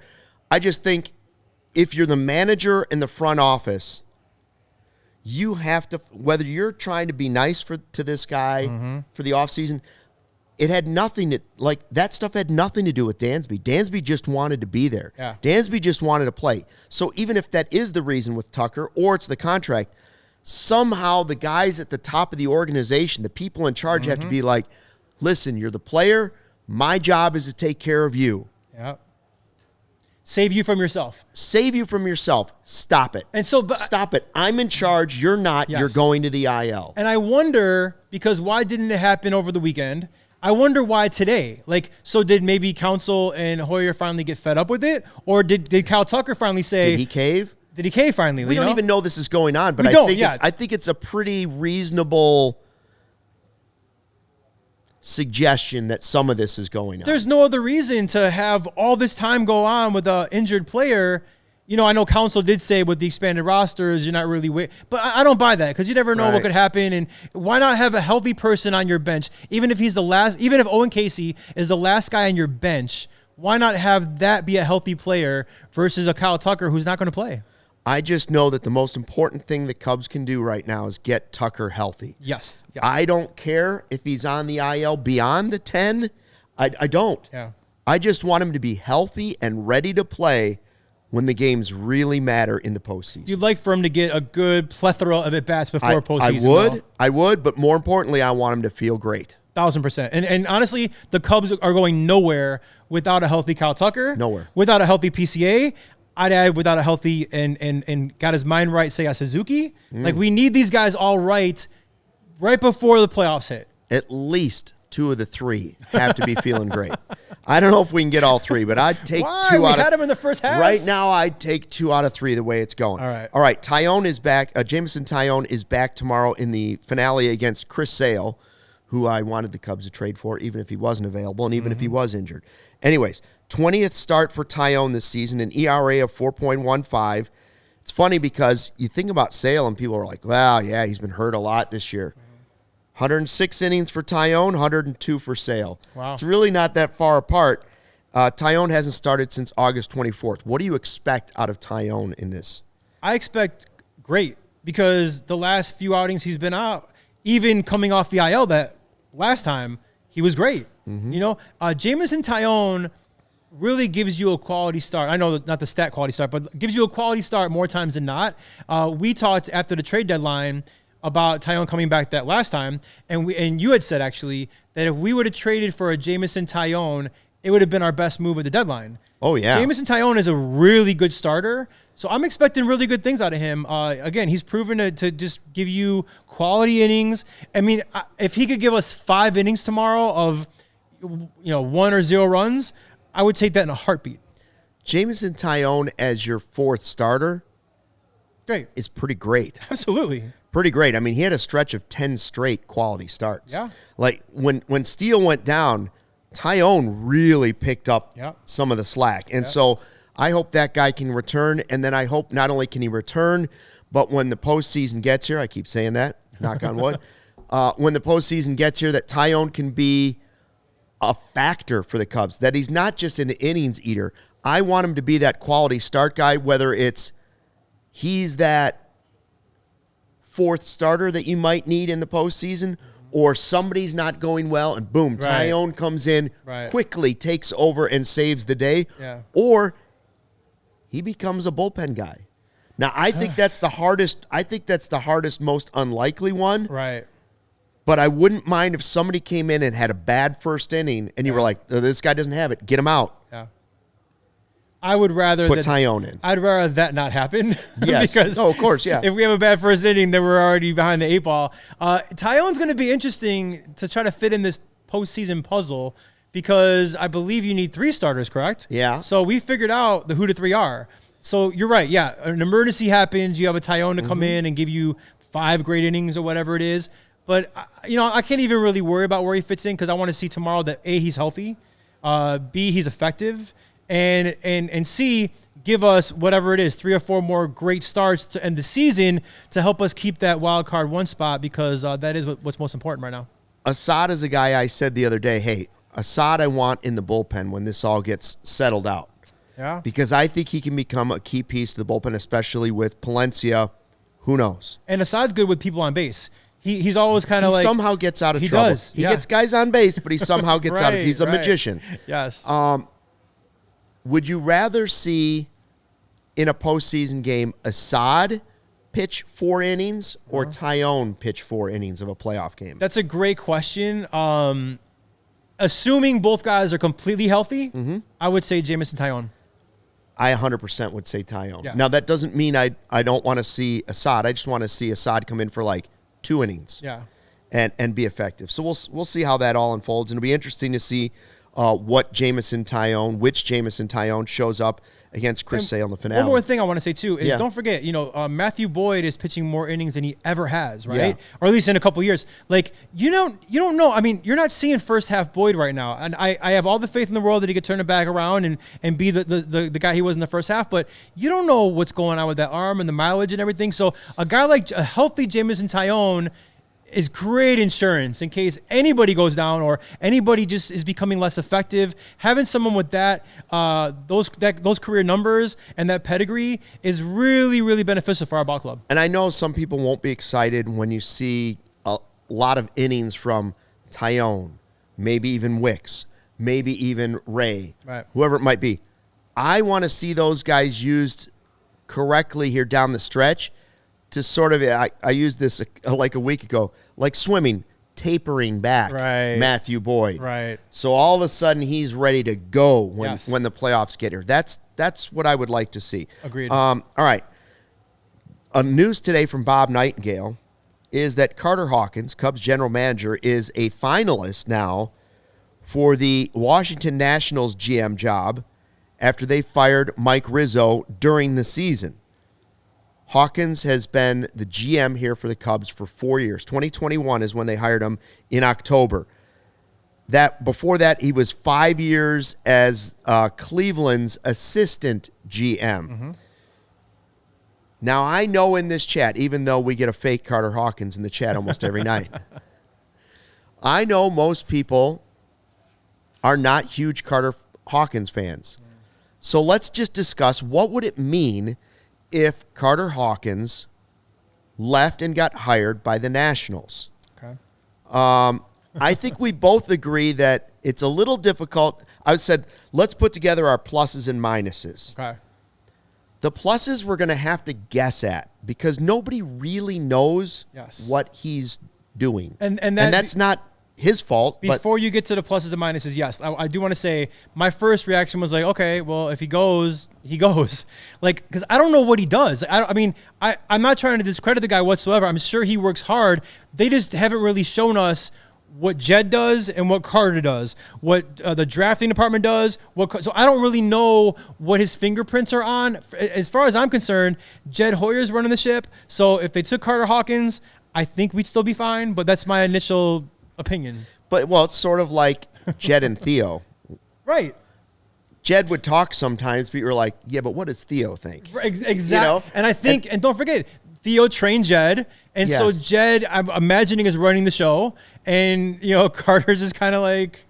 I just think if you're the manager in the front office, you have to, whether you're trying to be nice to this guy for the offseason, it had nothing to, that stuff had nothing to do with Dansby. Dansby just wanted to be there. Yeah. Dansby just wanted to play. So even if that is the reason with Tucker, or it's the contract, somehow the guys at the top of the organization, the people in charge, have to be like, listen, you're the player. My job is to take care of you. Yeah. Save you from yourself. Save you from yourself. Stop it. And so, stop it. I'm in charge. You're not. Yes. You're going to the IL. And I wonder, because why didn't it happen over the weekend? I wonder why today. So did maybe Counsell and Hoyer finally get fed up with it? Or did Kyle Tucker finally say... Did he cave? Did he cave finally? We don't even know this is going on, but I think it's a pretty reasonable suggestion that some of this is going on. There's no other reason to have all this time go on with an injured player. I know Counsell did say with the expanded rosters, you're not really but I don't buy that, because you never know what could happen. And why not have a healthy person on your bench? Even if Owen Casey is the last guy on your bench, why not have that be a healthy player versus a Kyle Tucker who's not going to play? I just know that the most important thing the Cubs can do right now is get Tucker healthy. Yes. I don't care if he's on the IL beyond the 10. I don't. Yeah. I just want him to be healthy and ready to play when the games really matter in the postseason. You'd like for him to get a good plethora of at-bats before postseason. I would, but more importantly, I want him to feel great. 1,000%. And honestly, the Cubs are going nowhere without a healthy Kyle Tucker. Nowhere. Without a healthy PCA. I'd add without a healthy and got his mind right, Seiya Suzuki. Like, we need these guys all right before the playoffs hit. At least 2 of the 3 have to be feeling great. I don't know if we can get all 3, but I'd take 2 out of... We had him in the first half. Right now, I'd take 2 out of 3 the way it's going. All right. Taillon is back. Jameson Taillon is back tomorrow in the finale against Chris Sale, who I wanted the Cubs to trade for, even if he wasn't available and even if he was injured. Anyways, 20th start for Taillon this season, an ERA of 4.15. It's funny because you think about Sale and people are like, well, yeah, he's been hurt a lot this year. 106 innings for Taillon, 102 for Sale. Wow. It's really not that far apart. Taillon hasn't started since August 24th. What do you expect out of Taillon in this? I expect great because the last few outings he's been out, even coming off the IL that last time, he was great. You know, Jameson Taillon really gives you a quality start. I know not the stat quality start, but gives you a quality start more times than not. We talked after the trade deadline about Taillon coming back that last time, and you had said actually that if we would have traded for a Jameson Taillon, it would have been our best move at the deadline. Oh, yeah. Jameson Taillon is a really good starter, so I'm expecting really good things out of him. Again, he's proven to just give you quality innings. I mean, if he could give us 5 innings tomorrow of 1 or 0 runs, I would take that in a heartbeat. Jameson Taillon as your 4th starter Great. is pretty great. Absolutely. Pretty great. I mean, he had a stretch of 10 straight quality starts. Yeah. Like, when Steele went down, Taillon really picked up some of the slack. And so I hope that guy can return, and then I hope not only can he return, but when the postseason gets here, I keep saying that, knock on wood, when the postseason gets here, that Taillon can be a factor for the Cubs, that he's not just an innings eater. I want him to be that quality start guy, whether it's he's that 4th starter that you might need in the postseason, or somebody's not going well and boom, Taillon comes in, quickly takes over and saves the day, or he becomes a bullpen guy. Now, I think that's the hardest. I think that's the hardest, most unlikely one. Right. But I wouldn't mind if somebody came in and had a bad first inning and you were like, oh, this guy doesn't have it. Get him out. Yeah. I would rather put Taillon in. I'd rather that not happen. Yes. Because of course, yeah. If we have a bad first inning, then we're already behind the 8 ball. Taillon's going to be interesting to try to fit in this postseason puzzle because I believe you need 3 starters, correct? Yeah. So we figured out who the 3 are. So you're right. Yeah. An emergency happens. You have a Taillon to come in and give you 5 great innings or whatever it is. But, I can't even really worry about where he fits in because I want to see tomorrow that A, he's healthy, B, he's effective, and C, give us whatever it is, 3 or 4 more great starts to end the season to help us keep that wild card 1 spot because that is what's most important right now. Assad is a guy I said the other day, hey, Assad I want in the bullpen when this all gets settled out. Yeah. Because I think he can become a key piece to the bullpen, especially with Palencia. Who knows? And Assad's good with people on base. He's always kind of like... He somehow gets out of trouble. Does, he gets guys on base, but he somehow gets out of... He's a magician. Yes. Would you rather see in a postseason game Assad pitch 4 innings or Taillon pitch 4 innings of a playoff game? That's a great question. Assuming both guys are completely healthy, I would say Jameson Taillon. I 100% would say Taillon. Yeah. Now, that doesn't mean I don't want to see Assad. I just want to see Assad come in for like 2 innings and be effective. So we'll see how that all unfolds. And it'll be interesting to see which Jameson Taillon shows up against Chris Sale in the finale. One more thing I want to say, too, is don't forget, Matthew Boyd is pitching more innings than he ever has, right? Yeah. Or at least in a couple years. Like, you don't know. I mean, you're not seeing first half Boyd right now. And I have all the faith in the world that he could turn it back around and be the guy he was in the first half. But you don't know what's going on with that arm and the mileage and everything. So a guy like a healthy Jameson Taillon is great insurance in case anybody goes down or anybody just is becoming less effective. Having someone with those career numbers and that pedigree is really, really beneficial for our ball club. And I know some people won't be excited when you see a lot of innings from Taillon, maybe even Wicks, maybe even Ray, whoever it might be. I want to see those guys used correctly here down the stretch to sort of, I used this like a week ago, like swimming, tapering back Matthew Boyd. Right. So all of a sudden he's ready to go when Yes. the playoffs get here. That's what I would like to see. Agreed. All right. News today from Bob Nightingale is that Carter Hawkins, Cubs general manager, is a finalist now for the Washington Nationals GM job after they fired Mike Rizzo during the season. Hawkins has been the GM here for the Cubs for 4 years. 2021 is when they hired him in October. Before that, he was 5 years as Cleveland's assistant GM. Mm-hmm. Now, I know in this chat, even though we get a fake Carter Hawkins in the chat almost every night, I know most people are not huge Carter Hawkins fans. So let's just discuss what would it mean if Carter Hawkins left and got hired by the Nationals. Okay. I think we both agree that it's a little difficult. I said, let's put together our pluses and minuses. Okay. The pluses we're going to have to guess at because nobody really knows Yes. what he's doing. And that's not his fault. Before you get to the pluses and minuses, yes, I do want to say my first reaction was like, okay, well, if he goes, he goes. Like, because I don't know what he does. I'm not trying to discredit the guy whatsoever. I'm sure he works hard. They just haven't really shown us what Jed does and what Carter does, what the drafting department does. So I don't really know what his fingerprints are on. As far as I'm concerned, Jed Hoyer's running the ship. So if they took Carter Hawkins, I think we'd still be fine. But that's my initial opinion. But, well, it's sort of like Jed and Theo. Right. Jed would talk sometimes, but you were like, yeah, but what does Theo think? Exactly. You know? And I think, and don't forget, Theo trained Jed. And so Yes. Jed, I'm imagining, is running the show. And, Carter's is kind of like.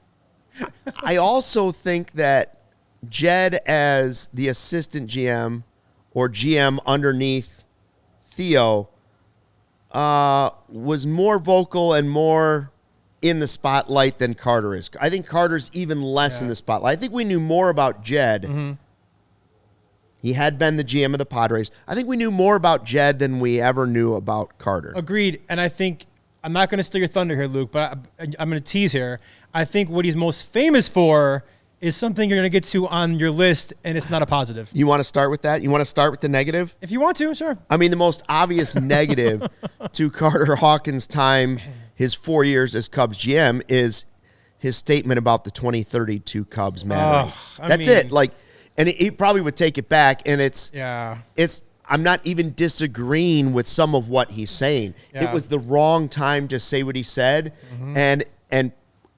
I also think that Jed as the assistant GM or GM underneath Theo was more vocal and more in the spotlight than Carter is. I think Carter's even less in the spotlight. I think we knew more about Jed. Mm-hmm. He had been the GM of the Padres. I think we knew more about Jed than we ever knew about Carter. Agreed. And I think, I'm not going to steal your thunder here, Luke, but I'm going to tease here. I think what he's most famous for is something you're going to get to on your list, and it's not a positive. You want to start with that? You want to start with the negative? If you want to, sure. I mean, the most obvious negative to Carter Hawkins' time, his 4 years as Cubs GM, is his statement about the 2032 Cubs mattering. That's it. And he probably would take it back, and I'm not even disagreeing with some of what he's saying. Yeah. It was the wrong time to say what he said, and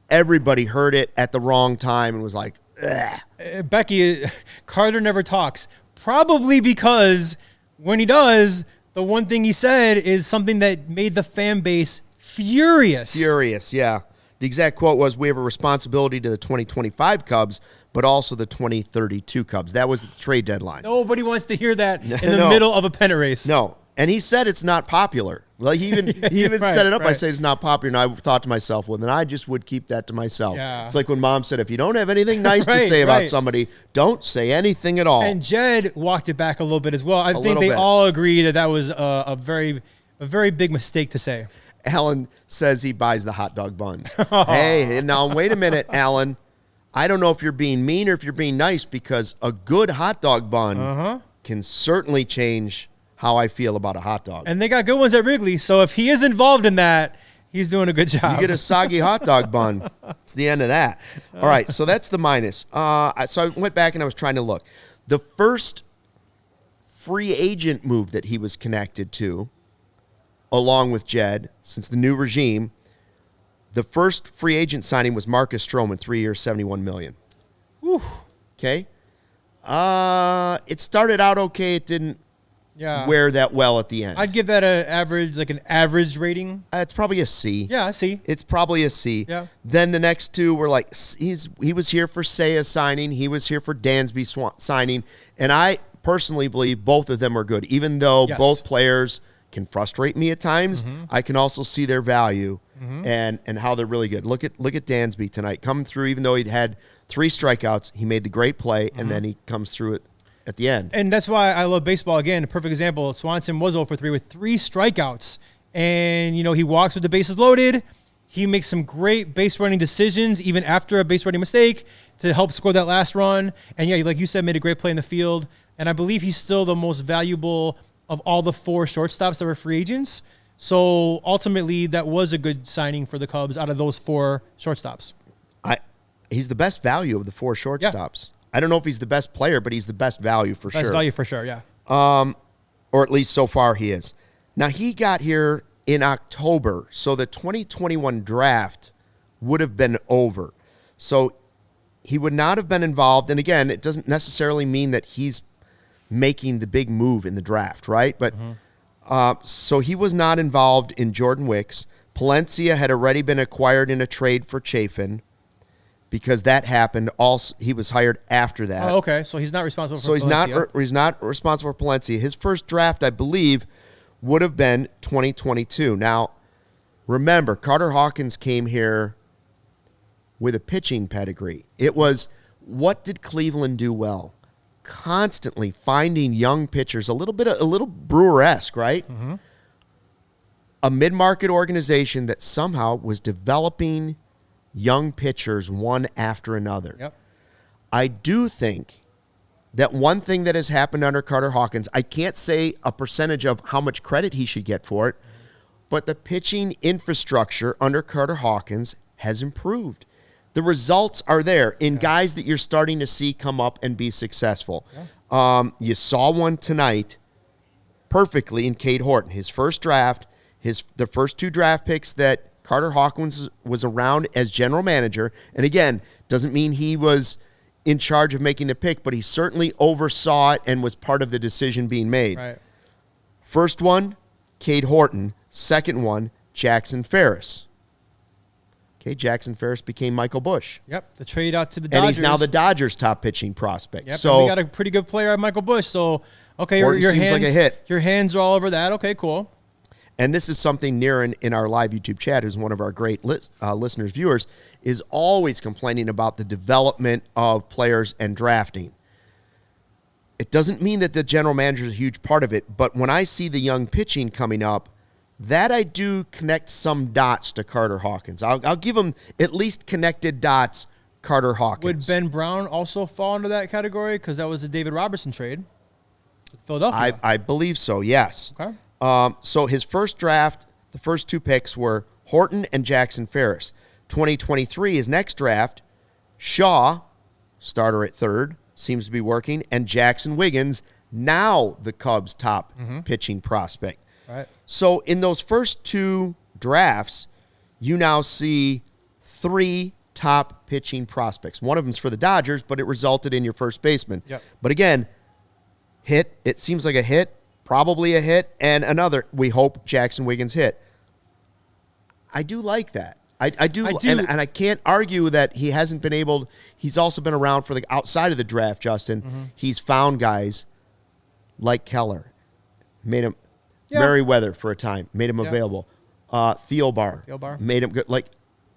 everybody heard it at the wrong time and was like, ugh. Becky, Carter never talks. Probably because when he does, the one thing he said is something that made the fan base furious. Furious, yeah. The exact quote was, we have a responsibility to the 2025 Cubs, but also the 2032 Cubs. That was the trade deadline. Nobody wants to hear that in the middle of a pennant race. No. And he said it's not popular. Like he even set it up by saying it's not popular. And I thought to myself, well, then I just would keep that to myself. Yeah. It's like when Mom said, if you don't have anything nice to say about somebody, don't say anything at all. And Jed walked it back a little bit as well. I think they all agree that was a very big mistake to say. Alan says he buys the hot dog buns. Hey, now wait a minute, Alan. I don't know if you're being mean or if you're being nice, because a good hot dog bun can certainly change how I feel about a hot dog. And they got good ones at Wrigley, so if he is involved in that, he's doing a good job. You get a soggy hot dog bun. It's the end of that. All right, so that's the minus. So I went back and I was trying to look. The first free agent move that he was connected to, along with Jed, since the new regime, the first free agent signing was Marcus Stroman, 3 years, $71 million. Whew. Okay. It started out okay. It didn't wear that well at the end. I'd give that an average rating. It's probably a C. Yeah, a C. It's probably a C. Yeah. Then the next two were like, he was here for Seiya signing. He was here for Dansby signing. And I personally believe both of them are good. Even though both players can frustrate me at times, I can also see their value and how they're really good. Look at Dansby tonight coming through, even though he'd had 3 strikeouts. He made the great play, and then he comes through it at the end. And that's why I love baseball. Again, a perfect example. Swanson was 0 for 3 with 3 strikeouts. And, he walks with the bases loaded. He makes some great base running decisions, even after a base running mistake, to help score that last run. And, yeah, like you said, made a great play in the field. And I believe he's still the most valuable of all the 4 shortstops that were free agents. So, ultimately, that was a good signing for the Cubs out of those 4 shortstops. He's the best value of the 4 shortstops. Yeah. I don't know if he's the best player, but he's the best value for sure. Best value for sure, yeah. Or at least so far he is. Now, he got here in October, so the 2021 draft would have been over. So he would not have been involved. And again, it doesn't necessarily mean that he's making the big move in the draft, right? But so he was not involved in Jordan Wicks. Palencia had already been acquired in a trade for Chafin because that happened. Also, he was hired after that. Oh, okay. So he's not responsible for Palencia. He's not responsible for Palencia. His first draft, I believe, would have been 2022. Now, remember, Carter Hawkins came here with a pitching pedigree. It was, what did Cleveland do well? Constantly finding young pitchers, a little Brewer-esque, right? Mm-hmm. A mid-market organization that somehow was developing young pitchers one after another. Yep. I do think that one thing that has happened under Carter Hawkins, I can't say a percentage of how much credit he should get for it, but the pitching infrastructure under Carter Hawkins has improved. The results are there in guys that you're starting to see come up and be successful. Yeah. You saw one tonight perfectly in Cade Horton. His first draft, the first 2 draft picks that Carter Hawkins was around as general manager. And again, doesn't mean he was in charge of making the pick, but he certainly oversaw it and was part of the decision being made. Right. First one, Cade Horton. Second one, Jackson Ferris. Okay, Jackson Ferris became Michael Busch. Yep, the trade out to the Dodgers. And he's now the Dodgers' top pitching prospect. Yep, so and we got a pretty good player at Michael Busch. So, okay, Horton your seems hands, like a hit. Your hands are all over that. Okay, cool. And this is something Niren in our live YouTube chat, who's one of our great listeners, viewers, is always complaining about the development of players and drafting. It doesn't mean that the general manager is a huge part of it, but when I see the young pitching coming up, that I do connect some dots to Carter Hawkins. I'll give him at least connected dots, Carter Hawkins. Would Ben Brown also fall into that category? Because that was the David Robertson trade. Philadelphia. I believe so, yes. Okay. So his first draft, the first 2 picks were Horton and Jackson Ferris. 2023, his next draft, Shaw, starter at third, seems to be working, and Jackson Wiggins, now the Cubs' top pitching prospect. Right. So in those first 2 drafts, you now see 3 top pitching prospects. One of them's for the Dodgers, but it resulted in your first baseman. Yep. But again, hit, it seems like a hit, probably a hit, and another, we hope Jackson Wiggins hit. I do like that. I do. And I can't argue that he hasn't been able, he's also been around for the outside of the draft, Justin. He's found guys like Keller, made him, Merriweather for a time, made him available. Thielbar made him good. Like,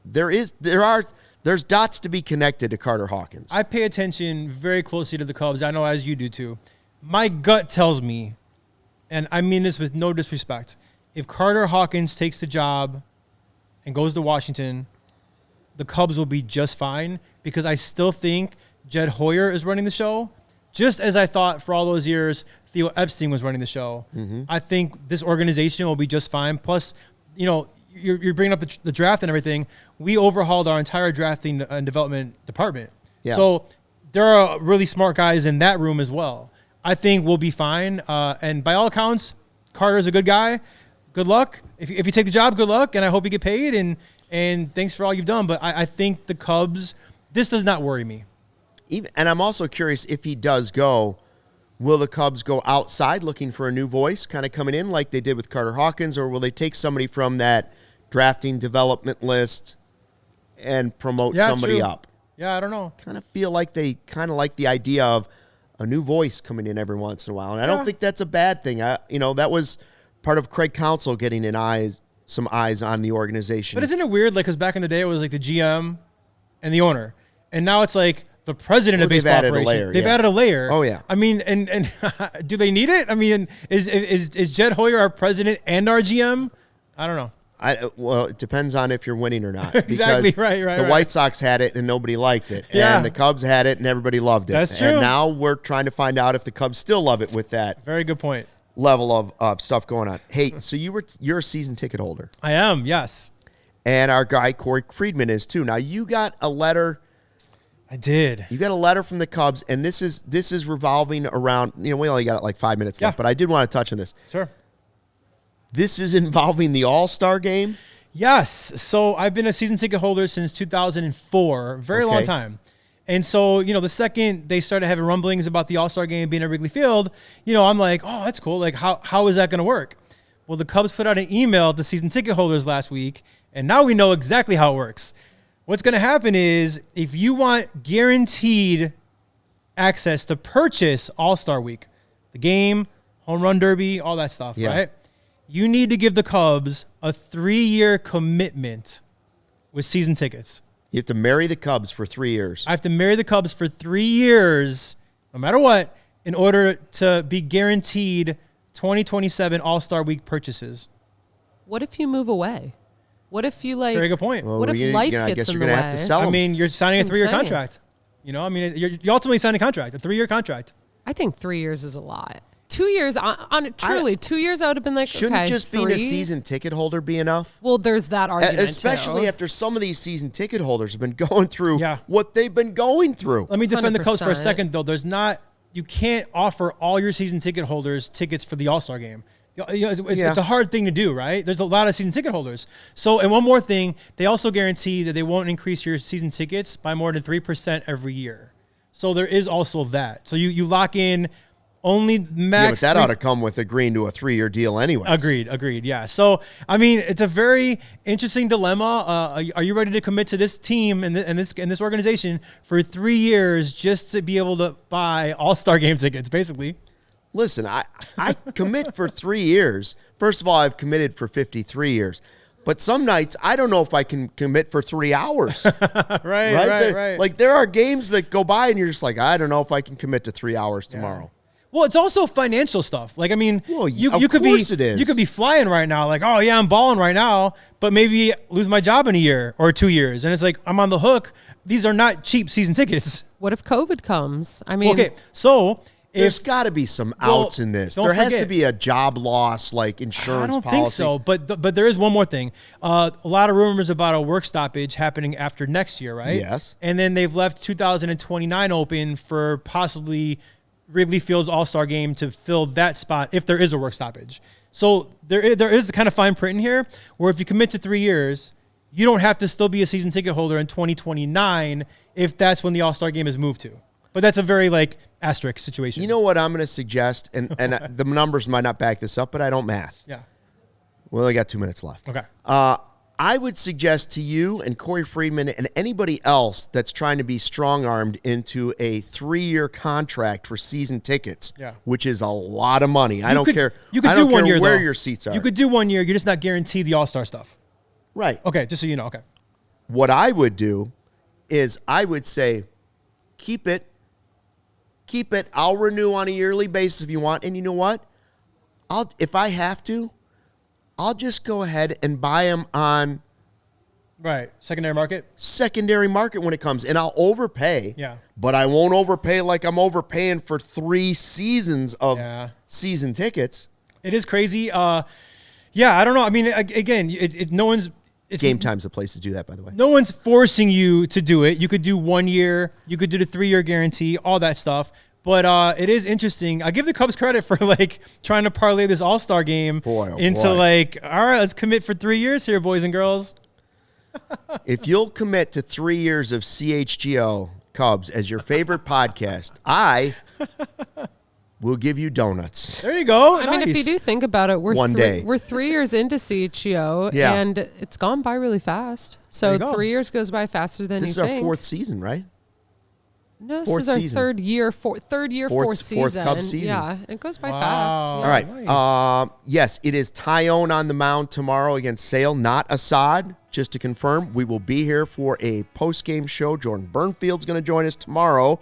there's dots to be connected to Carter Hawkins. I pay attention very closely to the Cubs. I know as you do too. My gut tells me, and I mean this with no disrespect, if Carter Hawkins takes the job and goes to Washington, the Cubs will be just fine, because I still think Jed Hoyer is running the show, just as I thought for all those years Theo Epstein was running the show. I think this organization will be just fine. Plus, you're bringing up the draft and everything. We overhauled our entire drafting and development department. Yeah. So there are really smart guys in that room as well. I think we'll be fine. And by all accounts, Carter's a good guy. Good luck. If you take the job, good luck. And I hope you get paid. And thanks for all you've done. But I think the Cubs, this does not worry me. And I'm also curious, if he does go, will the Cubs go outside looking for a new voice kind of coming in like they did with Carter Hawkins, or will they take somebody from that drafting development list and promote somebody up? Yeah, I don't know. Kind of feel like they kind of like the idea of a new voice coming in every once in a while. And I don't think that's a bad thing. That was part of Craig Counsell getting some eyes on the organization. But isn't it weird? Like, because back in the day, it was like the GM and the owner. and now it's like the president of baseball operations. They've added a layer. Oh, yeah. I mean, and do they need it? I mean, is Jed Hoyer our president and our GM? I don't know. Well, it depends on if you're winning or not. Exactly, because right. The White Sox had it and nobody liked it. Yeah. And the Cubs had it and everybody loved it. That's true. And now we're trying to find out if the Cubs still love it with that Very good point. level of stuff going on. Hey, so you're a season ticket holder. I am, yes. And our guy, Corey Friedman, is too. Now, you got a letter. I did. You got a letter from the Cubs, and this is revolving around, we only got like 5 minutes left, but I did want to touch on this. Sure. This is involving the All-Star game? Yes. So I've been a season ticket holder since 2004, very long time. And so, the second they started having rumblings about the All-Star game being at Wrigley Field, I'm like, oh, that's cool. Like, how is that going to work? Well, the Cubs put out an email to season ticket holders last week, and now we know exactly how it works. What's going to happen is if you want guaranteed access to purchase All-Star Week, the game, home run derby, all that stuff, right? You need to give the Cubs a 3-year commitment with season tickets. You have to marry the Cubs for 3 years. I have to marry the Cubs for 3 years, no matter what, in order to be guaranteed 2027 All-Star Week purchases. What if you move away? What if you Very good point. What if life I gets guess in you're the gonna way? have to sell them. I mean, you're signing a That's what 3-year I'm saying. contract. You ultimately sign a contract, a 3-year contract. I think 3 years is a lot. 2 years, truly, 2 years I would have been like, Shouldn't okay, just being a season ticket holder be enough? Well, there's that argument, especially too. after some of these season ticket holders have been going through Yeah. what they've been going through. Let me defend the Cubs for a 100%. second, though. You can't offer all your season ticket holders tickets for the All-Star game. It's a hard thing to do, right? There's a lot of season ticket holders. So, and one more thing, they also guarantee that they won't increase your season tickets by more than 3% every year. So there is also that. So you lock in only max. Yeah, but that ought to come with agreeing to a 3-year deal anyway. Agreed. Yeah. So, I mean, it's a very interesting dilemma. Are you ready to commit to this team and this organization for 3 years just to be able to buy All-Star game tickets, basically? Listen, I commit for 3 years. First of all, I've committed for 53 years. But some nights, I don't know if I can commit for 3 hours. Right. Like, there are games that go by and you're just like, I don't know if I can commit to 3 hours tomorrow. Well, it's also financial stuff. Like, I mean, Well, you of could course it is. You could be flying right now, like, oh yeah, I'm balling right now, but maybe lose my job in a year or 2 years, and it's like I'm on the hook. These are not cheap season tickets. What if COVID comes? I mean, Okay, so There's got to be some outs in this. don't There has to forget- be a job loss, like insurance I don't policy. think so, but there is one more thing. A lot of rumors about a work stoppage happening after next year, right? Yes. And then they've left 2029 open for possibly Wrigley Field's All-Star game to fill that spot if there is a work stoppage. So there is kind of fine print in here where if you commit to 3 years, you don't have to still be a season ticket holder in 2029 if that's when the All-Star game is moved to. But that's a very asterisk situation. You know what I'm going to suggest, and the numbers might not back this up, but I don't math. Yeah. Well, I got 2 minutes left. Okay. I would suggest to you and Corey Friedman and anybody else that's trying to be strong-armed into a 3-year contract for season tickets, which is a lot of money. I don't care. You could I do don't 1 care year where though. your seats are. You could do 1 year. You're just not guaranteed the All-Star stuff. Right. Okay, just so you know. Okay. What I would do is I would say, keep it. I'll renew on a yearly basis if you want. And you know what? If I have to, I'll just go ahead and buy them on Right. Secondary market. secondary market when it comes. And I'll overpay. Yeah. But I won't overpay like I'm overpaying for 3 seasons of season tickets. It is crazy. Yeah, I don't know. I mean, again, no one's... Game Time's the place to do that, by the way. No one's forcing you to do it. You could do 1 year. You could do the 3-year guarantee, all that stuff. But it is interesting. I give the Cubs credit for trying to parlay this All-Star game into all right, let's commit for 3 years here, boys and girls. If you'll commit to 3 years of CHGO Cubs as your favorite podcast, I will give you donuts. There you go. I mean, if you do think about it, we're 3 years into CHGO, and it's gone by really fast. So 3 years goes by faster than you think. This is our 4th season, right? No, this Fourth is our season. third year, fourth Fourth season. Cubs season. Yeah, it goes by fast. Wow. Yeah. All right. Nice. Yes, it is. Taillon fast. Wow. All right. Nice. Yes, it is Taillon on the mound tomorrow against Sale, not Assad. Just to confirm, we will be here for a post-game show. Jordan Burnfield's going to join us tomorrow.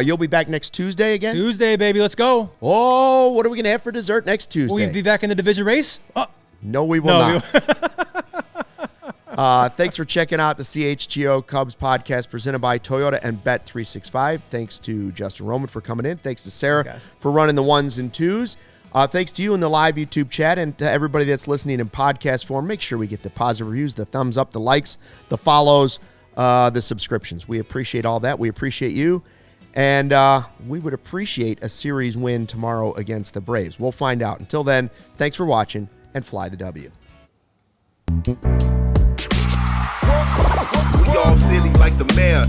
You'll be back next Tuesday again? Tuesday, baby. Let's go. Oh, what are we going to have for dessert next Tuesday? Will we be back in the division race? No, we will No, not. Thanks for checking out the CHGO Cubs podcast presented by Toyota and Bet365. Thanks to Justin Roman for coming in. Thanks to Sarah for running the ones and twos. Thanks to you in the live YouTube chat and to everybody that's listening in podcast form. Make sure we get the positive reviews, the thumbs up, the likes, the follows, the subscriptions. We appreciate all that. We appreciate you. And we would appreciate a series win tomorrow against the Braves. We'll find out. Until then, thanks for watching and fly the W. We all silly like the mayor.